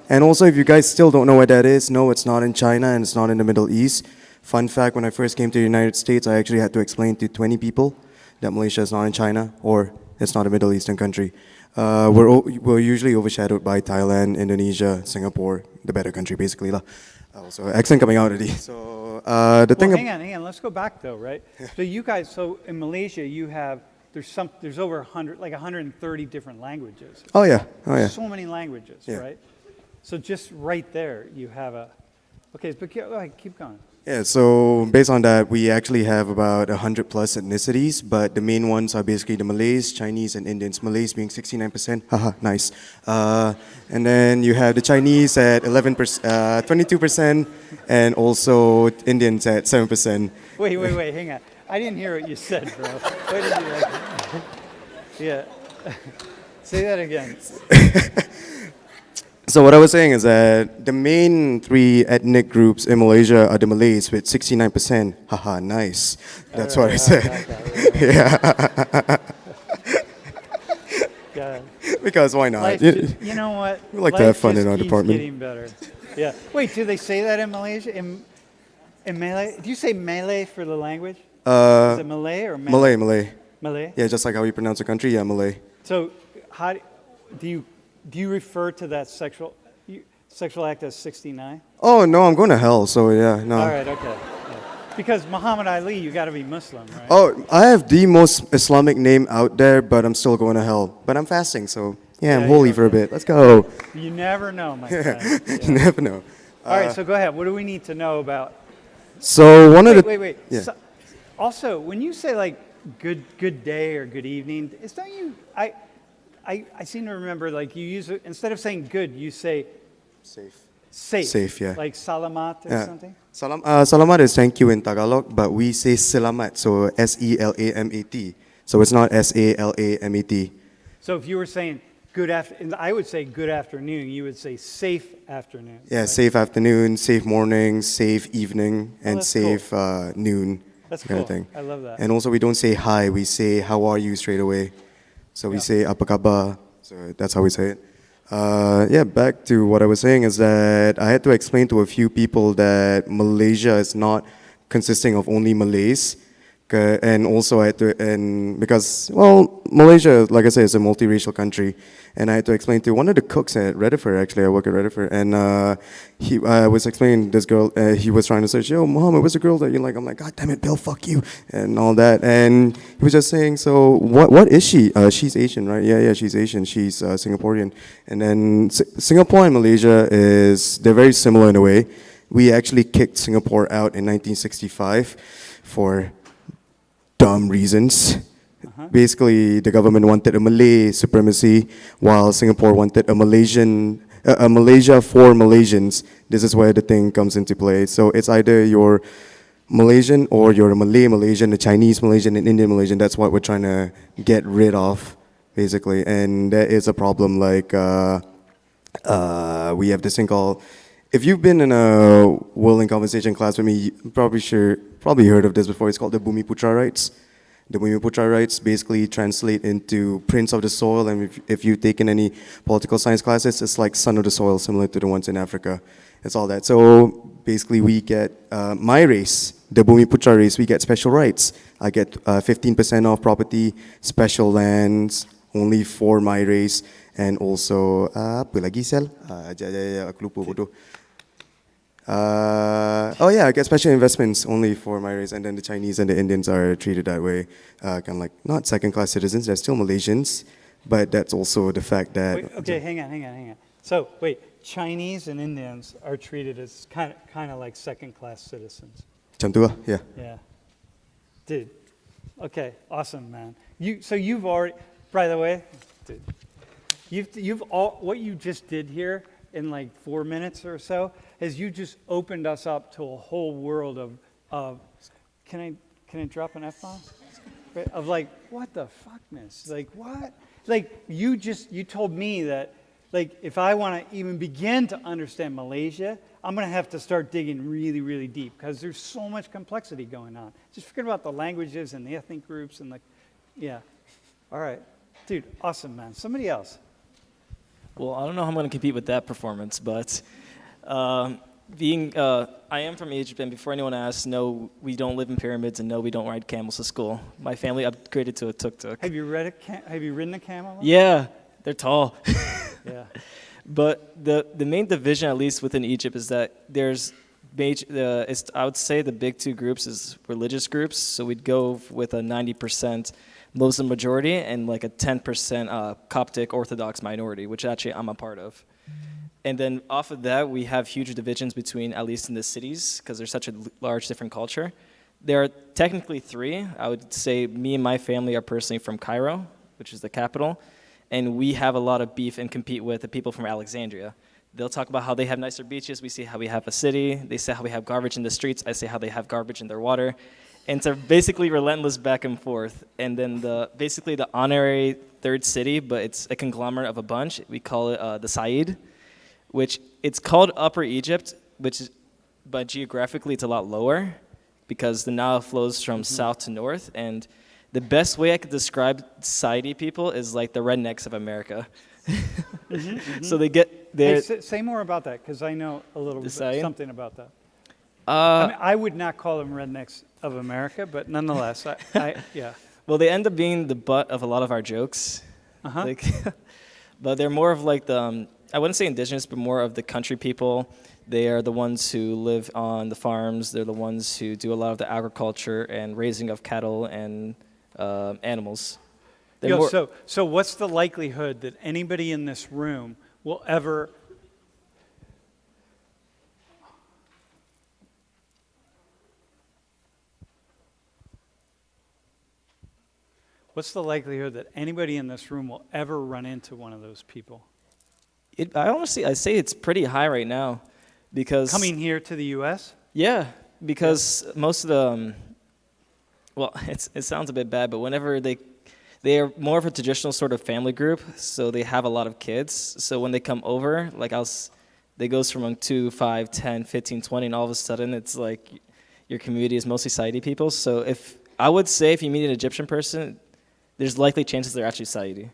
and also if you guys still don't know what that is, no, it's not in China and it's not in the Middle East. Fun fact, when I first came to the United States, I actually had to explain to 20 people that Malaysia is not in China or it's not a Middle Eastern country. We're usually overshadowed by Thailand, Indonesia, Singapore, the better country basically. Also, accent coming out already. So hang on. Let's go back though, right? So you guys, in Malaysia, you have there's over 130 different languages. Oh yeah. So many languages, right? So just right there, you have a. Okay, but go ahead, keep going. Yeah, so based on that, we actually have about 100 plus ethnicities, but the main ones are basically the Malays, Chinese, and Indians. Malays being 69%, haha, nice. And then you have the Chinese at 22%, and also Indians at 7%. Wait, hang on. I didn't hear what you said, bro. What did you like? Yeah. Say that again. So what I was saying is that the main three ethnic groups in Malaysia are the Malays with 69%. Haha, nice. That's what I said. Yeah. God. Because why not? Life you know what? We like to Life have fun just in our keeps department. Getting better. Yeah. Wait, do they say that in Malaysia? In Malay? Do you say Malay for the language? Is it Malay or Malay? Malay. Malay. Yeah, just like how we pronounce the country. Yeah, Malay. So, how do you refer to that sexual act as 69? Oh no, I'm going to hell. So yeah, no. All right, okay. Yeah. Because Muhammad Ali, you got to be Muslim, right? Oh, I have the most Islamic name out there, but I'm still going to hell. But I'm fasting, so yeah, I'm holy for a bit. Let's go. You never know, my friend. Yeah. You never know. All right, so go ahead. What do we need to know about? So one of the Wait. Yeah. So, also, when you say like good day or good evening, don't you? I seem to remember like you use it instead of saying good, you say safe. Safe, yeah. Like salamat or something. Salamat is thank you in Tagalog, but we say selamat, so SELAMAT. So it's not SALAMAT. So if you were saying good afternoon, I would say good afternoon. You would say safe afternoon. Yeah, right? safe afternoon, safe morning, safe evening, and that's safe noon. That's kind cool. of thing. I love that. And also we don't say hi, we say how are you straight away. So we say apa kabar. So that's how we say it. Yeah, back to what I was saying is that I had to explain to a few people that Malaysia is not consisting of only Malays. And also I had to, and because, well, Malaysia, like I said, is a multiracial country. And I had to explain to one of the cooks at Rediford, actually, I work at Rediford, and I was explaining this girl, he was trying to say, yo, Muhammad, what's the girl that you like? I'm like, God damn it, Bill, fuck you, and all that. And he was just saying, so what is she? She's Asian, right? Yeah, she's Asian. She's Singaporean. And then Singapore and Malaysia they're very similar in a way. We actually kicked Singapore out in 1965 for dumb reasons. Basically, the government wanted a Malay supremacy, while Singapore wanted a Malaysia for Malaysians. This is where the thing comes into play. So it's either you're Malaysian or you're a Malay Malaysian, a Chinese Malaysian, an Indian Malaysian. That's what we're trying to get rid of, basically. And there is a problem. Like we have this thing called. If you've been in a World in Conversation class with me, you probably heard of this before. It's called the Bumiputra rights. The Bumiputra rights basically translate into Prince of the Soil, and if you've taken any political science classes, it's like Son of the Soil, similar to the ones in Africa. It's all that. So basically we get, my race, the Bumiputra race, we get special rights. I get 15% off property, special lands, only for my race, and also, apa lagi sel? Aku lupa bodoh. I get special investments only for my race, and then the Chinese and the Indians are treated that way, kind of like not second-class citizens. They're still Malaysians, but that's also the fact that. Wait, okay, hang on. So wait, Chinese and Indians are treated as kind of like second-class citizens. Macam tu lah, yeah. Yeah, dude. Okay, awesome, man. You've already, by the way, dude. What you just did here in like 4 minutes or so is you just opened us up to a whole world of can I drop an F-bomb? Right? Of like, what the fuckness? Like what? Like you told me that like if I want to even begin to understand Malaysia, I'm going to have to start digging really, really deep because there's so much complexity going on. Just forget about the languages and the ethnic groups and yeah. All right. Dude, awesome, man. Somebody else. Well, I don't know how I'm going to compete with that performance, but I am from Egypt, and before anyone asks, no, we don't live in pyramids, and no, we don't ride camels to school. My family upgraded to a tuk-tuk. Have you ridden a camel? Yeah, they're tall. Yeah. But the main division, at least within Egypt, is that there's I would say the big two groups is religious groups. So we'd go with a 90% Muslim majority and like a 10% Coptic Orthodox minority, which actually I'm a part of. And then off of that, we have huge divisions between, at least in the cities, because there's such a large different culture. There are technically three. I would say me and my family are personally from Cairo, which is the capital, and we have a lot of beef and compete with the people from Alexandria. They'll talk about how they have nicer beaches. We see how we have a city. They say how we have garbage in the streets. I say how they have garbage in their water. And it's a basically relentless back and forth. And then basically the honorary third city, but it's a conglomerate of a bunch. We call it the Said, which it's called Upper Egypt, but geographically it's a lot lower because the Nile flows from south to north. And the best way I could describe Saidi people is like the rednecks of America. So they get their... Hey, say more about that, because I know a little bit something about that. Uh, I would not call them rednecks of America, but nonetheless, yeah. Well, they end up being the butt of a lot of our jokes. Like, but they're more of like the, I wouldn't say indigenous, but more of the country people. They are the ones who live on the farms. They're the ones who do a lot of the agriculture and raising of cattle and animals. So what's the likelihood that anybody in this room will ever... What's the likelihood that anybody in this room will ever run into one of those people? I say it's pretty high right now, because coming here to the U.S. Yeah, because most of the, well, it sounds a bit bad, but whenever they are more of a traditional sort of family group, so they have a lot of kids. So when they come over, like they goes from 2, 5, 10, 15, 20, and all of a sudden it's like your community is mostly Saidi people. So I would say if you meet an Egyptian person, there's likely chances they're actually Saidi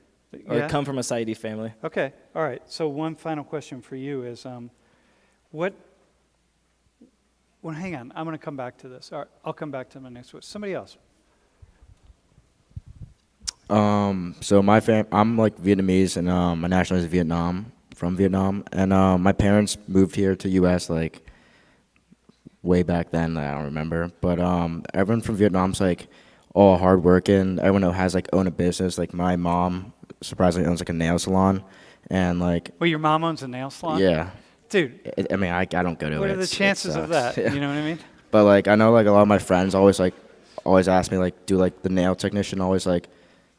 or come from a Saidi family. Okay, all right. So one final question for you is, well, hang on. I'm going to come back to this. All right, I'll come back to my next one. Somebody else. So I'm like Vietnamese, and my national is Vietnam, from Vietnam, and my parents moved here to U.S. like way back then. I don't remember, but everyone from Vietnam's like all hardworking. Everyone who has like own a business. Like my mom surprisingly owns like a nail salon, and like. Well, your mom owns a nail salon? Yeah. Dude. I mean, I don't go to it. What are the chances of that? Yeah. You know what I mean? But like I know like a lot of my friends always ask me like, do like the nail technician always like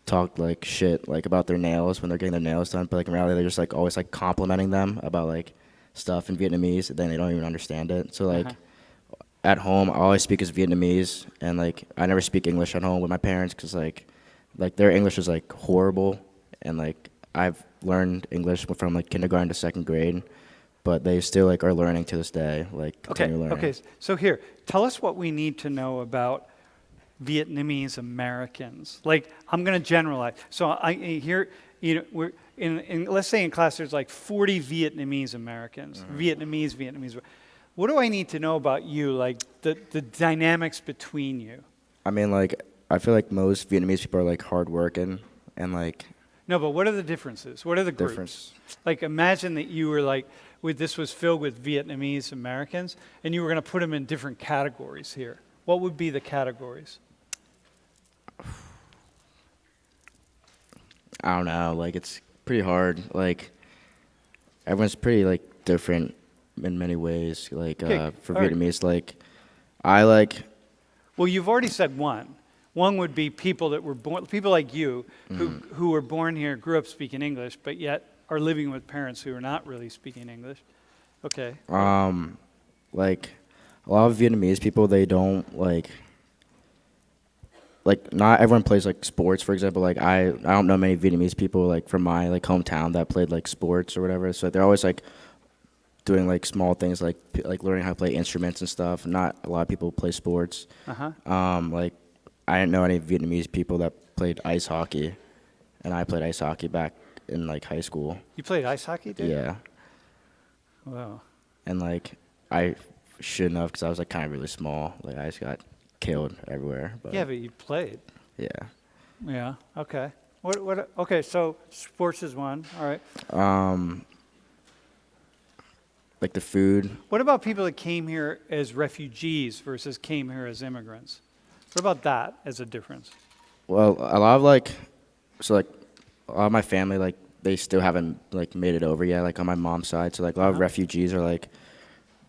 talk like shit like about their nails when they're getting their nails done, but like in reality they're just like always like complimenting them about like stuff in Vietnamese, then they don't even understand it. So like at home I always speak as Vietnamese, and like I never speak English at home with my parents because like their English is like horrible, and like I've learned English from like kindergarten to 2nd grade, but they still like are learning to this day, like continue learning. Okay, so here, tell us what we need to know about Vietnamese Americans. Like, I'm going to generalize. So I here, you know, we're in let's say in class there's like 40 Vietnamese Americans. Vietnamese. What do I need to know about you? Like the dynamics between you. I mean, like I feel like most Vietnamese people are like hardworking and like. No, but what are the differences? What are the groups? Like, imagine that you were like, this was filled with Vietnamese Americans, and you were going to put them in different categories here. What would be the categories? I don't know. Like, it's pretty hard. Like, everyone's pretty like different in many ways. Like for Vietnamese, like I like. Well, you've already said one. One would be people that were born, people like you, who were born here, grew up speaking English, but yet are living with parents who are not really speaking English. Okay. Like a lot of Vietnamese people, they don't like not everyone plays like sports. For example, like I don't know many Vietnamese people like from my like hometown that played like sports or whatever. So they're always like doing like small things like learning how to play instruments and stuff. Not a lot of people play sports. Like. I didn't know any Vietnamese people that played ice hockey, and I played ice hockey back in like high school. You played ice hockey, dude? Yeah. Wow. And like I shouldn't have because I was like kind of really small. Like I just got killed everywhere. But yeah, but you played. Yeah. Yeah. Okay. What? Okay. So sports is one. All right. Like the food. What about people that came here as refugees versus came here as immigrants? What about that as a difference? Well, a lot of like, so like, a lot of my family like they still haven't like made it over yet, like on my mom's side. So like a lot of refugees are like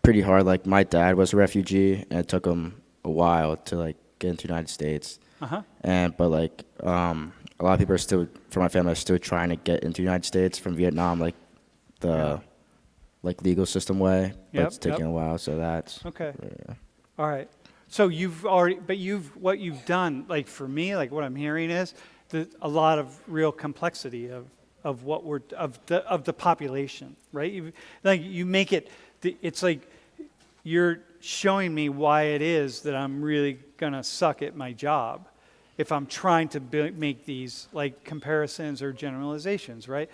pretty hard. Like my dad was a refugee, and it took him a while to like get into the United States. But like a lot of people are still, from my family, are still trying to get into the United States from Vietnam, like the like legal system way. But it's taking a while, so that's Okay. yeah. All right. So what you've done, like for me, like what I'm hearing is a lot of real complexity of what we're of the population, right? You make it. It's like you're showing me why it is that I'm really gonna suck at my job if I'm trying to make these like comparisons or generalizations, right?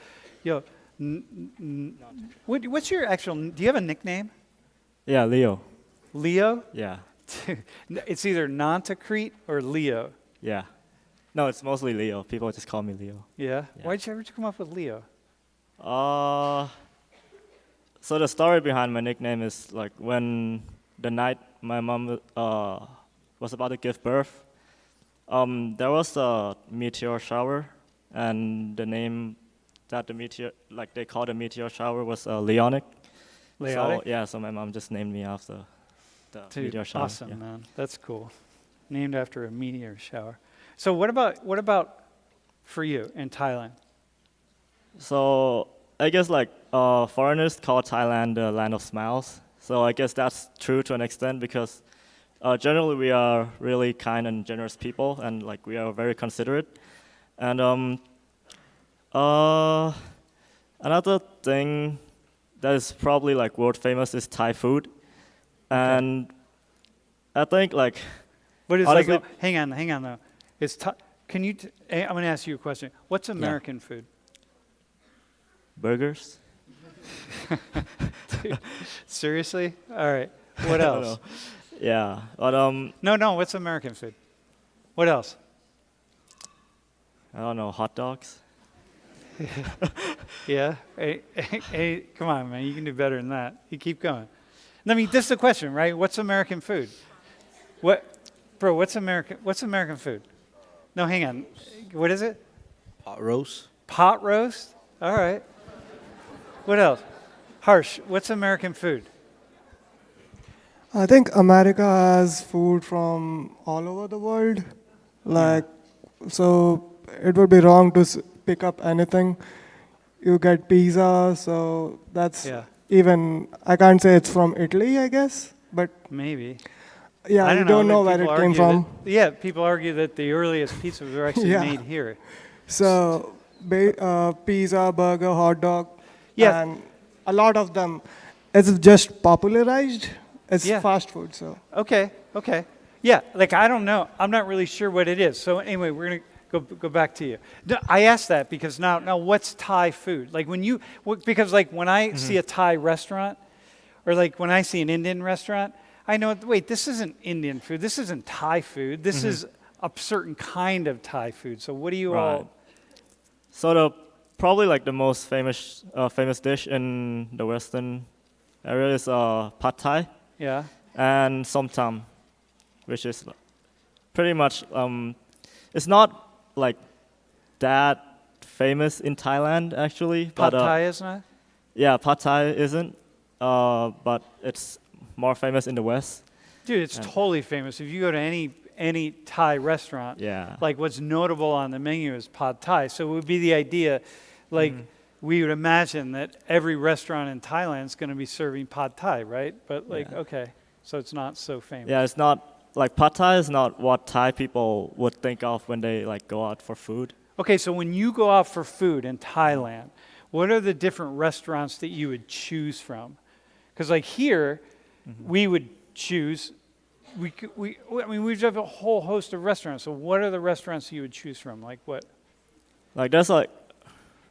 What's your actual? Do you have a nickname? Yeah, Leo. Leo? Yeah. It's either Nantakreet or Leo. Yeah. No, it's mostly Leo. People just call me Leo. Yeah? Why'd you come up with Leo? So the story behind my nickname is like when the night my mom was about to give birth, there was a meteor shower, and the name that the meteor, like they called the meteor shower, was Leonic. Leonic? So, yeah, so my mom just named me after the Dude, meteor shower. awesome, yeah. man. That's cool. Named after a meteor shower. So what about for you in Thailand? So I guess like foreigners call Thailand the land of smiles. So I guess that's true to an extent because generally we are really kind and generous people, and like we are very considerate. And another thing that is probably like world famous is Thai food, and I think like. But it's honestly, like, hang on though. It's can you? I'm going to ask you a question. What's American food? Burgers. Dude, seriously? All right. What I don't else? know. Yeah, but No. What's American food? What else? I don't know, hot dogs. Yeah. Hey, come on, man. You can do better than that. You keep going. I mean, this is the question, right? What's American food? Bro, what's American food? No, hang on. What is it? Pot roast. Pot roast? All right. What else? Harsh, what's American food? I think America has food from all over the world. Like, so it would be wrong to pick up anything. You get pizza, so that's even, I can't say it's from Italy, I guess, but Maybe. yeah, I you don't know where it came from. People argue that the earliest pizzas were actually made here. So, pizza, burger, hot dog, Yeah. and a lot of them, it's just popularized. It's fast food, so. Okay. Yeah, like I don't know. I'm not really sure what it is. So anyway, we're going to go back to you. I asked that because now what's Thai food? Like because like when I see a Thai restaurant or like when I see an Indian restaurant, I know, wait, this isn't Indian food. This isn't Thai food. This is a certain kind of Thai food. So what do you all? So probably like the most famous dish in the Western area is pad Thai. Yeah. And som tam, which is pretty much it's not like that famous in Thailand actually. Pad Thai isn't it? Yeah, pad Thai isn't, but it's more famous in the West. Dude, it's totally famous. If you go to any Thai restaurant, like what's notable on the menu is pad Thai. So it would be the idea, like we would imagine that every restaurant in Thailand is going to be serving pad Thai, right? But like, okay, so it's not so famous. Yeah, it's not like pad Thai is not what Thai people would think of when they like go out for food. Okay, so when you go out for food in Thailand, what are the different restaurants that you would choose from? Because like here, we would choose. I mean, we have a whole host of restaurants. So what are the restaurants you would choose from? Like what? Like there's like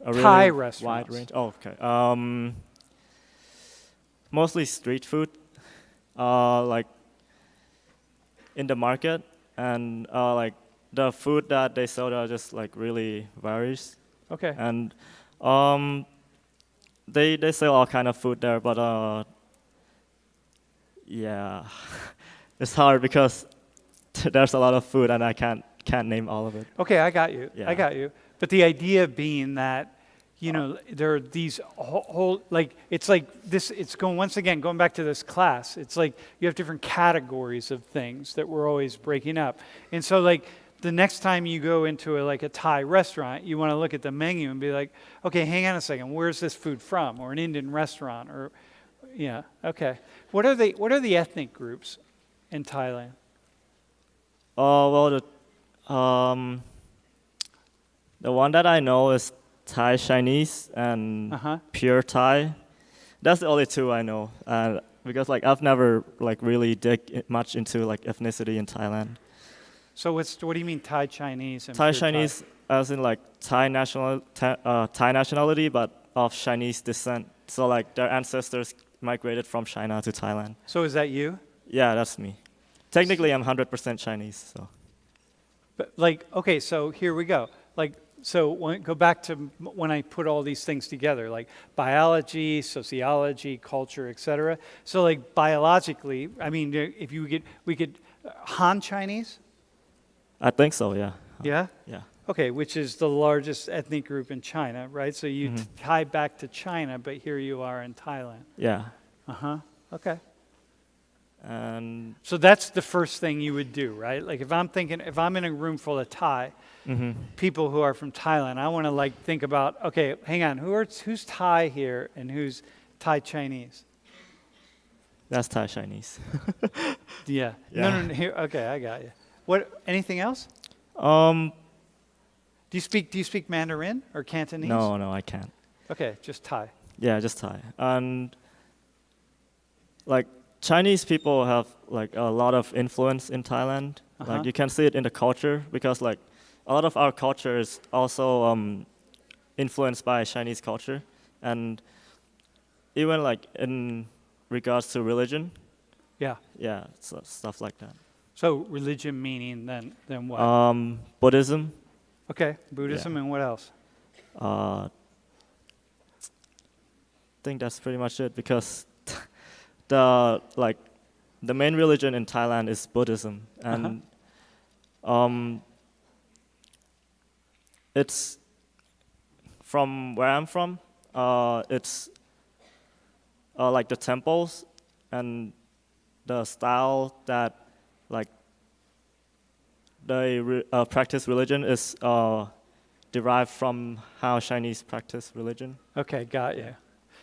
a Thai really restaurants. wide range. Oh, okay. Mostly street food, like in the market, and like the food that they sell there just like really varies. Okay. And they sell all kind of food there, but yeah, it's hard because there's a lot of food and I can't name all of it. Okay, I got you. Yeah. I got you. But the idea being that, there are these whole, like, it's like this, it's going, once again, going back to this class, it's like you have different categories of things that we're always breaking up. And so, like, the next time you go into a Thai restaurant, you want to look at the menu and be like, okay, hang on a second, where's this food from? Or an Indian restaurant, or, yeah, okay. What are the ethnic groups in Thailand? Well, the one that I know is Thai Chinese and pure Thai. That's the only two I know. Because like I've never like really dig much into like ethnicity in Thailand. So what do you mean Thai Chinese? And Thai pure Chinese, as in like Thai nationality, but of Chinese descent. So like their ancestors migrated from China to Thailand. So is that you? Yeah, that's me. Technically, I'm 100% Chinese. So. But like, okay, so here we go. Like, so go back to when I put all these things together, like biology, sociology, culture, etc. So like biologically, I mean, if we could Han Chinese. I think so. Yeah. Yeah. Yeah. Okay, which is the largest ethnic group in China, right? So you tie back to China, but here you are in Thailand. Yeah. Okay. And so that's the first thing you would do, right? Like if I'm in a room full of Thai people who are from Thailand, I want to like think about, okay, hang on, who's Thai here and who's Thai Chinese? That's Thai Chinese. Yeah. Yeah. No, here, okay, I got you. What? Anything else? Do you speak Mandarin or Cantonese? No, I can't. Okay, just Thai. Yeah, just Thai. And like Chinese people have like a lot of influence in Thailand. Like you can see it in the culture because like a lot of our culture is also influenced by Chinese culture, and even like in regards to religion. Yeah. Yeah, so stuff like that. So religion meaning then what? Buddhism. Okay, Buddhism and what else? I think that's pretty much it because the main religion in Thailand is Buddhism, and it's from where I'm from. It's like the temples and the style that like they practice religion is derived from how Chinese practice religion. Okay, got you.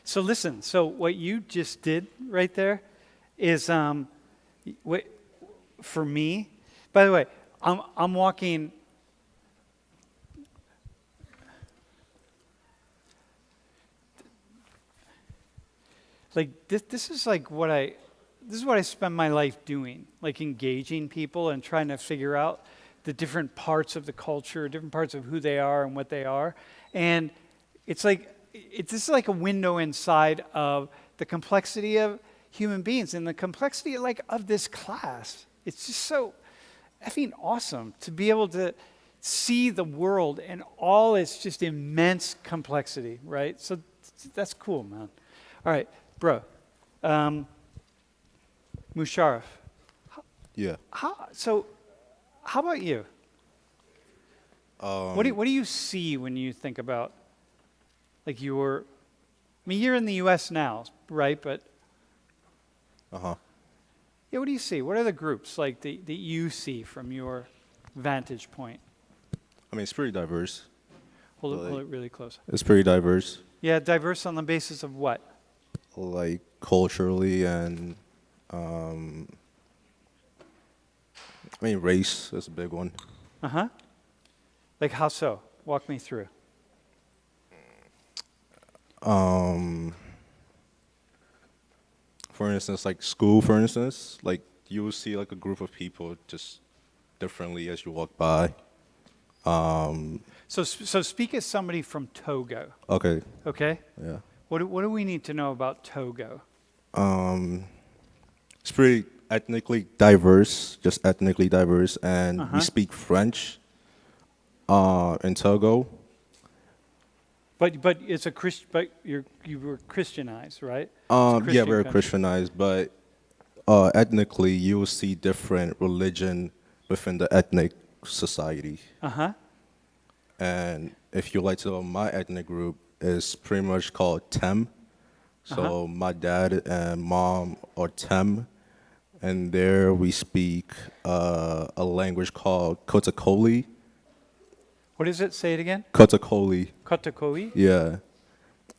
So listen, so what you just did right there is for me, by the way, I'm walking like this is what I spend my life doing, like engaging people and trying to figure out the different parts of the culture, different parts of who they are and what they are. And this is like a window inside of the complexity of human beings and the complexity of this class. It's just so effing awesome to be able to see the world and all its just immense complexity, right? So that's cool, man. All right, bro. Musharraf. Yeah. How about you? What do you see when you think about like you're in the U.S. now, right? But yeah, what do you see? What are the groups like that you see from your vantage point? I mean, it's pretty diverse. Hold it really close. It's pretty diverse. Yeah, diverse on the basis of what? Like culturally and I mean, race is a big one. Like how so? Walk me through. For instance, like school, for instance, like you will see like a group of people just differently as you walk by. So speak as somebody from Togo. Okay. Okay? Yeah. What do we need to know about Togo? It's pretty ethnically diverse, just ethnically diverse, and we speak French in Togo. But it's a Christ. But you were Christianized, right? Yeah, we're Christianized, but ethnically, you will see different religion within the ethnic society. And if you like to know my ethnic group, is pretty much called Tem. So my dad and mom are Tem, and there we speak a language called Kotakoli. What is it? Say it again. Kotakoli. Kotakoi? Yeah.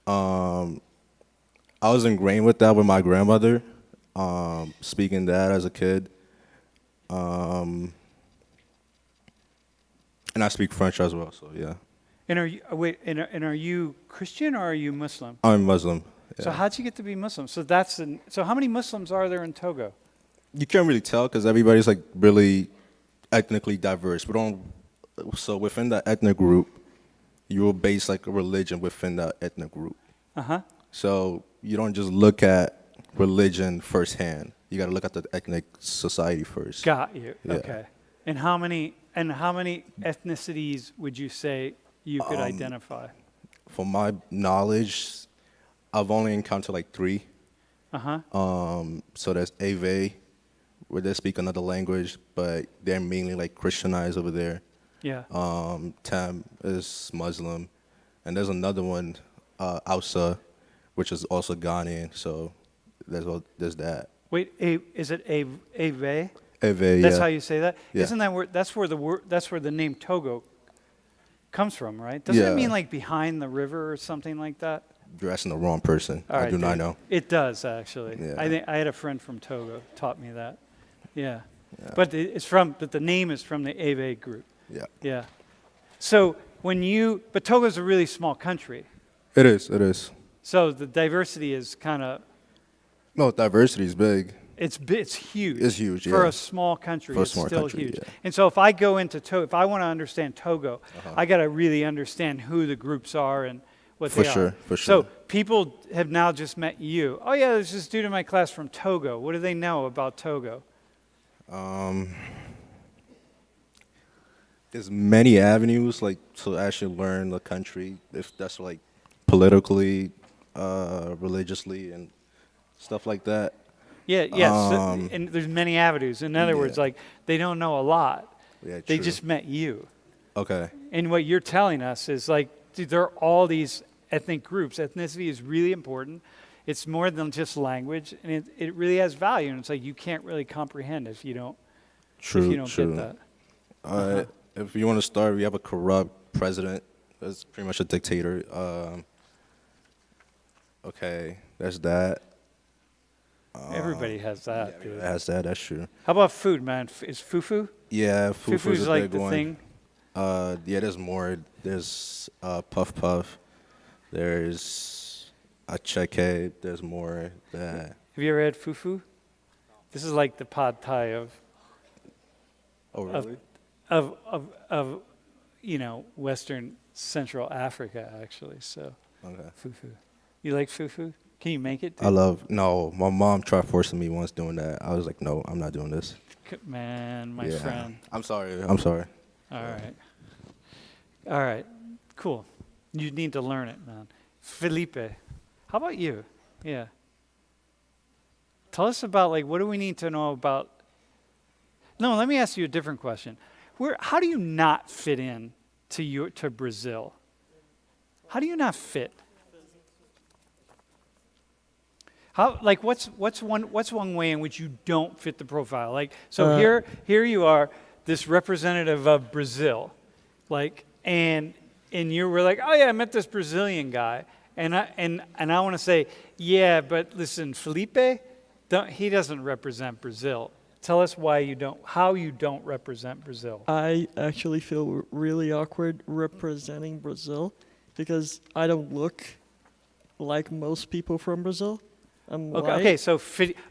I was ingrained with that with my grandmother, speaking that as a kid. And I speak French as well, so yeah. And are you wait? And are you Christian or are you Muslim? I'm Muslim. So Yeah. how'd you get to be Muslim? So how many Muslims are there in Togo? You can't really tell because everybody's like really ethnically diverse. So within that ethnic group, you will base like a religion within that ethnic group. So you don't just look at religion firsthand. You got to look at the ethnic society first. Got you. Yeah. Okay. And how many ethnicities would you say you could identify? From my knowledge, I've only encountered like 3. So there's Ave, where they speak another language, but they're mainly like Christianized over there. Yeah. Tam is Muslim, and there's another one, Ausa, which is also Ghanaian. So there's that. Wait, is it Ave? Ave, That's yeah. how you say that? Yeah. Isn't that where that's where the name Togo comes from, right? Doesn't Yeah. it mean like behind the river or something like that? You're asking the wrong person. All I right, do not dude. know. It does actually. Yeah. I think I had a friend from Togo taught me that. Yeah. But the name is from the Ave group. Yeah. Yeah. So but Togo's a really small country. It is. So the diversity is kind of No, diversity is big. it's huge. It's huge, For yeah. a small country, For a it's small still country, huge. yeah. And so if I go into if I want to understand Togo, I got to really understand who the groups are and what For they sure, are. for So sure. people have now just met you. Oh yeah, there's this dude in my class from Togo. What do they know about Togo? There's many avenues like to actually learn the country, if that's like politically, religiously, and stuff like that. Yeah, yes, and there's many avenues. In other words, yeah. like they don't know a lot. Yeah, They true. just met you. Okay. And what you're telling us is like, dude, there are all these ethnic groups. Ethnicity is really important. It's more than just language, and it really has value. And it's like you can't really comprehend if you don't True. get that. If you want to start, we have a corrupt president. That's pretty much a dictator. Okay, there's that. Everybody has that, dude. Has that. That's true. How about food, man? Is fufu? Yeah, Fufu's fufu's a like big the one. thing. Yeah, there's more. There's puff puff. There's a cheque. There's more. That. Have you ever had fufu? This is like the pad thai of Oh really? Western Central Africa, actually. So Okay. fufu. You like fufu? Can you make it? No, my mom tried forcing me once doing that. I was like, no, I'm not doing this. Man, my Yeah. friend. I'm sorry. All right. Cool. You need to learn it, man. Felipe, how about you? Yeah. Tell us about, like, what do we need to know about? No, let me ask you a different question. How do you not fit in to Brazil? How do you not fit? What's one way in which you don't fit the profile? Like, so here you are, this representative of Brazil, like, and you were like, oh yeah, I met this Brazilian guy, and I want to say, yeah, but listen, Felipe, he doesn't represent Brazil. Tell us how you don't represent Brazil. I actually feel really awkward representing Brazil because I don't look like most people from Brazil. I'm white.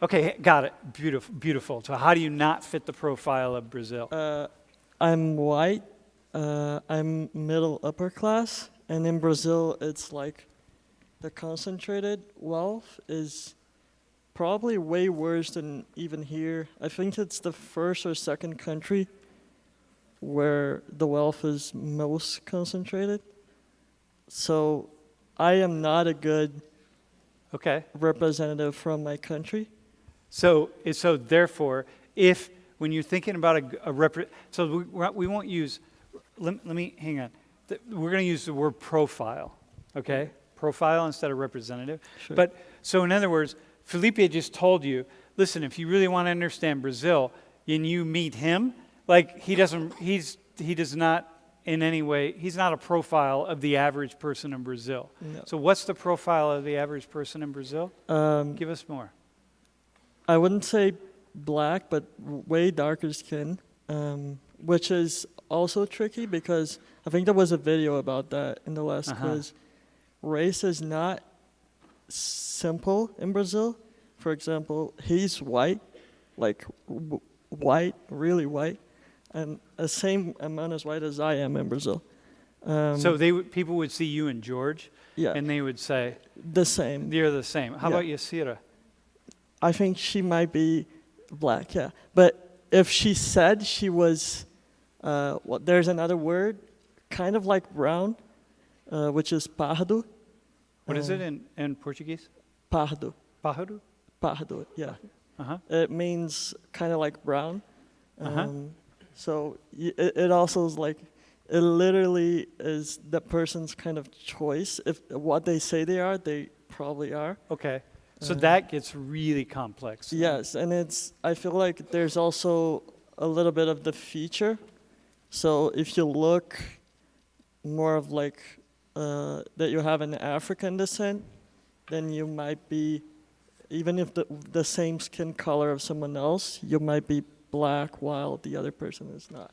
Okay, got it. Beautiful. So how do you not fit the profile of Brazil? I'm white. I'm middle upper class, and in Brazil, it's like the concentrated wealth is probably way worse than even here. I think it's the first or second country where the wealth is most concentrated. So I am not a good representative from my country. So therefore, when you're thinking about we won't use. Let me hang on. We're going to use the word profile, okay? profile instead of representative. Sure. But so in other words, Felipe just told you, listen, if you really want to understand Brazil and you meet him, like he does not in any way, he's not a profile of the average person in Brazil. No. So what's the profile of the average person in Brazil? Give us more. I wouldn't say black, but way darker skin, which is also tricky because I think there was a video about that in the last quiz. Race is not simple in Brazil. For example, he's white, like white, really white, and the same amount as white as I am in Brazil. So people would see you and George, Yeah. and they would say, The same. you're the same. How Yeah. about Yasira? I think she might be black, yeah. But if she said she was, there's another word, kind of like brown, which is pardo. What is it in Portuguese? Pardo. Pájaro? Pardo, yeah. Uh-huh. It means kind of like brown. Uh-huh. So it also is like, it literally is the person's kind of choice. If what they say they are, they probably are. Okay. So that gets really complex. Yes, and I feel like there's also a little bit of the feature. So if you look more of like that you have an African descent, then you might be, even if the same skin color of someone else, you might be black while the other person is not.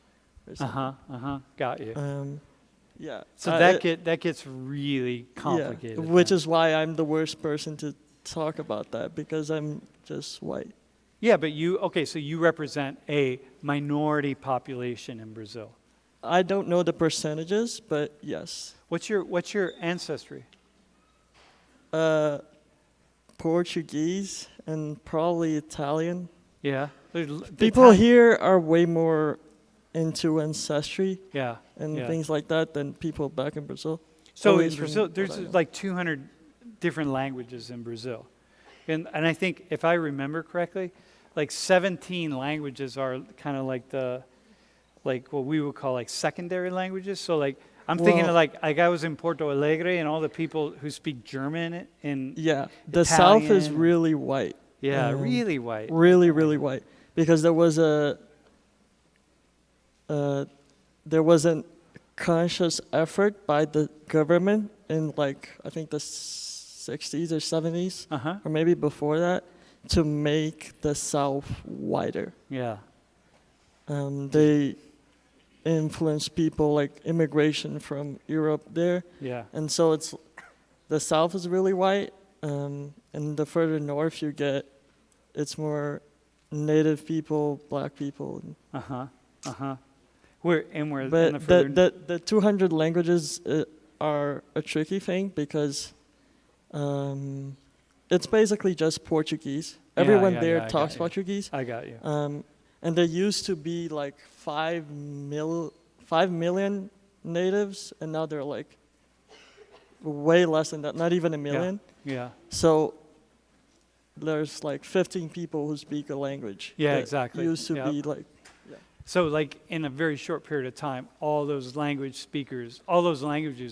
Got you. Yeah. So that gets really complicated. Yeah, which is why I'm the worst person to talk about that, because I'm just white. Yeah, but so you represent a minority population in Brazil. I don't know the percentages, but yes. What's your ancestry? Portuguese and probably Italian. Yeah. People here are way more into ancestry Yeah. and yeah. things like that than people back in Brazil. So At in least from Brazil, what there's I know. like 200 different languages in Brazil. And I think, if I remember correctly, like 17 languages are kind of like what we would call like secondary languages. So like, I'm thinking of like I was in Porto Alegre and all the people who speak German and Yeah, the South is Italian. really white. yeah, really white. Really, really white. Because there was a conscious effort by the government in like, I think the 60s or 70s, Uh-huh. or maybe before that, to make the South whiter. Yeah. They influenced people like immigration from Europe there. Yeah. And so the South is really white, and the further north you get, it's more native people, black people. We're But the further the 200 languages are a tricky thing because it's basically just Portuguese. Yeah, Everyone yeah, there yeah, I talks got you. Portuguese. I got you. And there used to be like 5 million natives, and now they're like way less than that, not even a million. Yeah. So there's like 15 people who speak a language. Yeah, that exactly. Used to Yep. be like, So like in a very short period of time, all those languages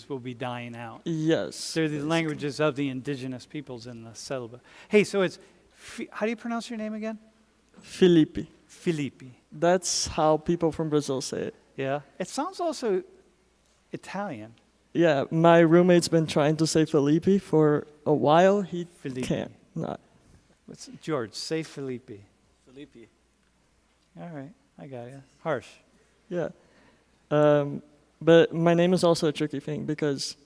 will be dying out. yes. They're the basically. languages of the indigenous peoples in the Selva. Hey, so it's, how do you pronounce your name again? Felipe. Felipe. That's how people from Brazil say it. Yeah. It sounds also Italian. Yeah, my roommate's been trying to say Felipe for a while. He Felipe. can't. Not. George, say Felipe. Felipe. All right, I got you. Harsh. Yeah. But my name is also a tricky thing because,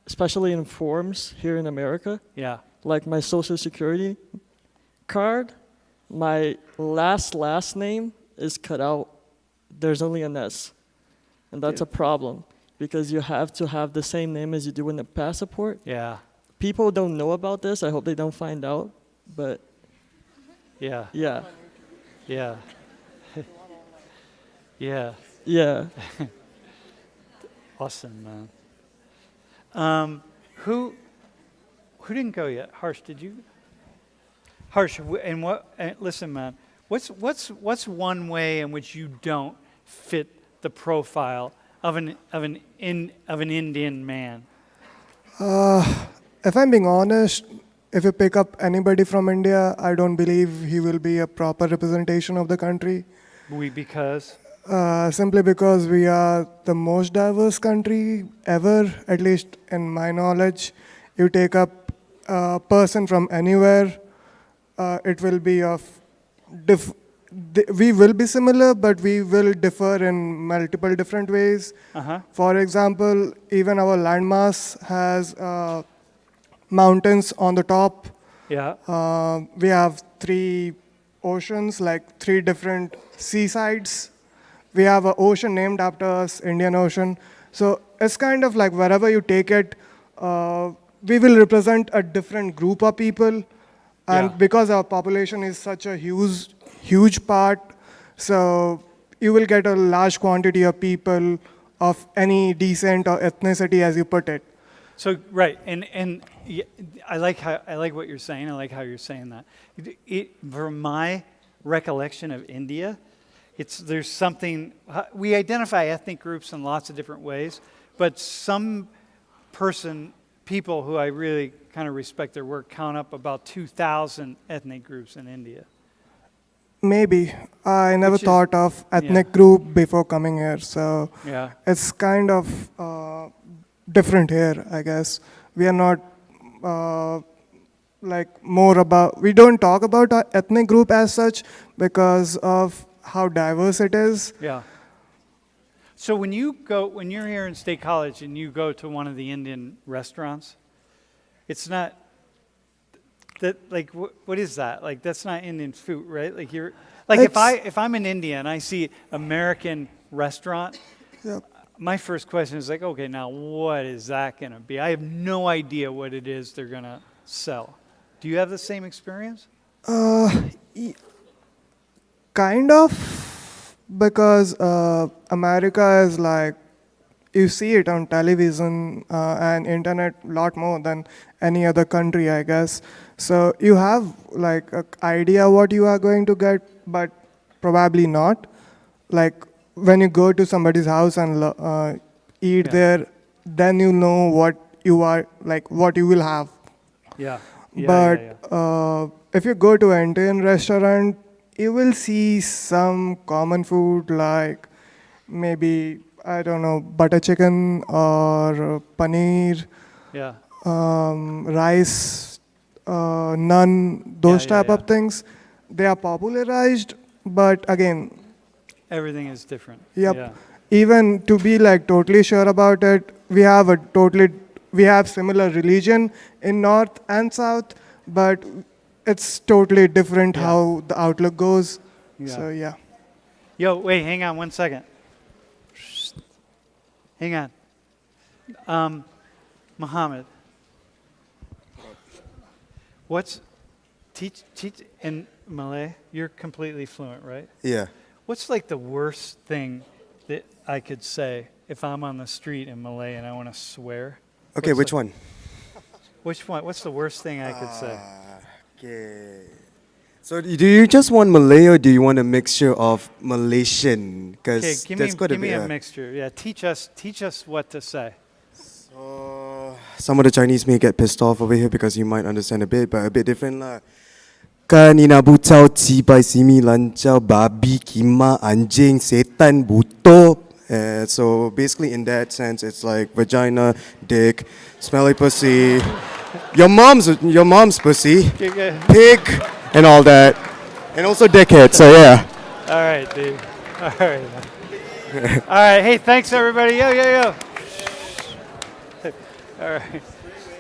especially in forms here in America, Yeah. like my social security card, my last name is cut out. There's only an S. And that's a problem because you have to have the same name as you do in the passport. Yeah. People don't know about this. I hope they don't find out. But Yeah. yeah, Yeah. Yeah. yeah. Awesome, man. Who didn't go yet? Harsh, did you? Harsh, and listen, man. What's one way in which you don't fit the profile of an Indian man? If I'm being honest, if you pick up anybody from India, I don't believe he will be a proper representation of the country. Because Simply because we are the most diverse country ever, at least in my knowledge. You take up a person from anywhere, it will be of we will be similar, but we will differ in multiple different ways. For example, even our landmass has mountains on the top. yeah, We have 3 oceans, like 3 different seasides. We have an ocean named after us, Indian Ocean. So it's kind of like wherever you take it, we will represent a different group of people. And Yeah. because our population is such a huge part, so you will get a large quantity of people of any descent or ethnicity, as you put it. So right, and I like what you're saying. I like how you're saying that. From my recollection of India, there's something we identify ethnic groups in lots of different ways, but some people who I really kind of respect their work count up about 2,000 ethnic groups in India. Maybe. I never Which is- thought of ethnic group before coming here, so Yeah. it's kind of different here, I guess. We are not we don't talk about our ethnic group as such because of how diverse it is. Yeah. So when you're here in State College and you go to one of the Indian restaurants, it's not that like what is that? Like that's not Indian food, right? Like you're like if I'm in India and I see American restaurant, Yep. my first question is like, okay, now what is that going to be? I have no idea what it is they're going to sell. Do you have the same experience? Kind of, because America is like, you see it on television and internet a lot more than any other country, I guess. So you have like an idea what you are going to get, but probably not. Like when you go to somebody's house and eat Yeah. there, then you know what you are like, what you will have. Yeah. But if you go to an Indian restaurant, you will see some common food like maybe, I don't know, butter chicken or paneer, Yeah. rice, naan, those Yeah, yeah, type of things. They are popularized, but again, Everything is different. yep. Yeah. Even to be like totally sure about it, we have similar religion in North and South, but it's totally different Yeah. how the outlook goes. Yeah. So yeah. Yo, wait, hang on 1 second. Hang on. Muhammad, teach in Malay? You're completely fluent, right? Yeah. What's like the worst thing that I could say if I'm on the street in Malay and I want to swear? Okay, which one? Which one? What's the worst thing I could say? Okay. So do you just want Malay or do you want a mixture of Malaysian? Okay, Because give that's quite me a a bit. mixture. Yeah, teach us what to say. Some of the Chinese may get pissed off over here because you might understand a bit, but a bit different lah. Kanina butao, cibai, simi, lancau, babi, kima, anjing, setan, buto. So basically in that sense, it's like vagina, dick, smelly pussy, your mom's pussy, pig, and all that. And also dickhead, so yeah. All right, dude. All right. All right. Hey, thanks everybody. Yo. All right.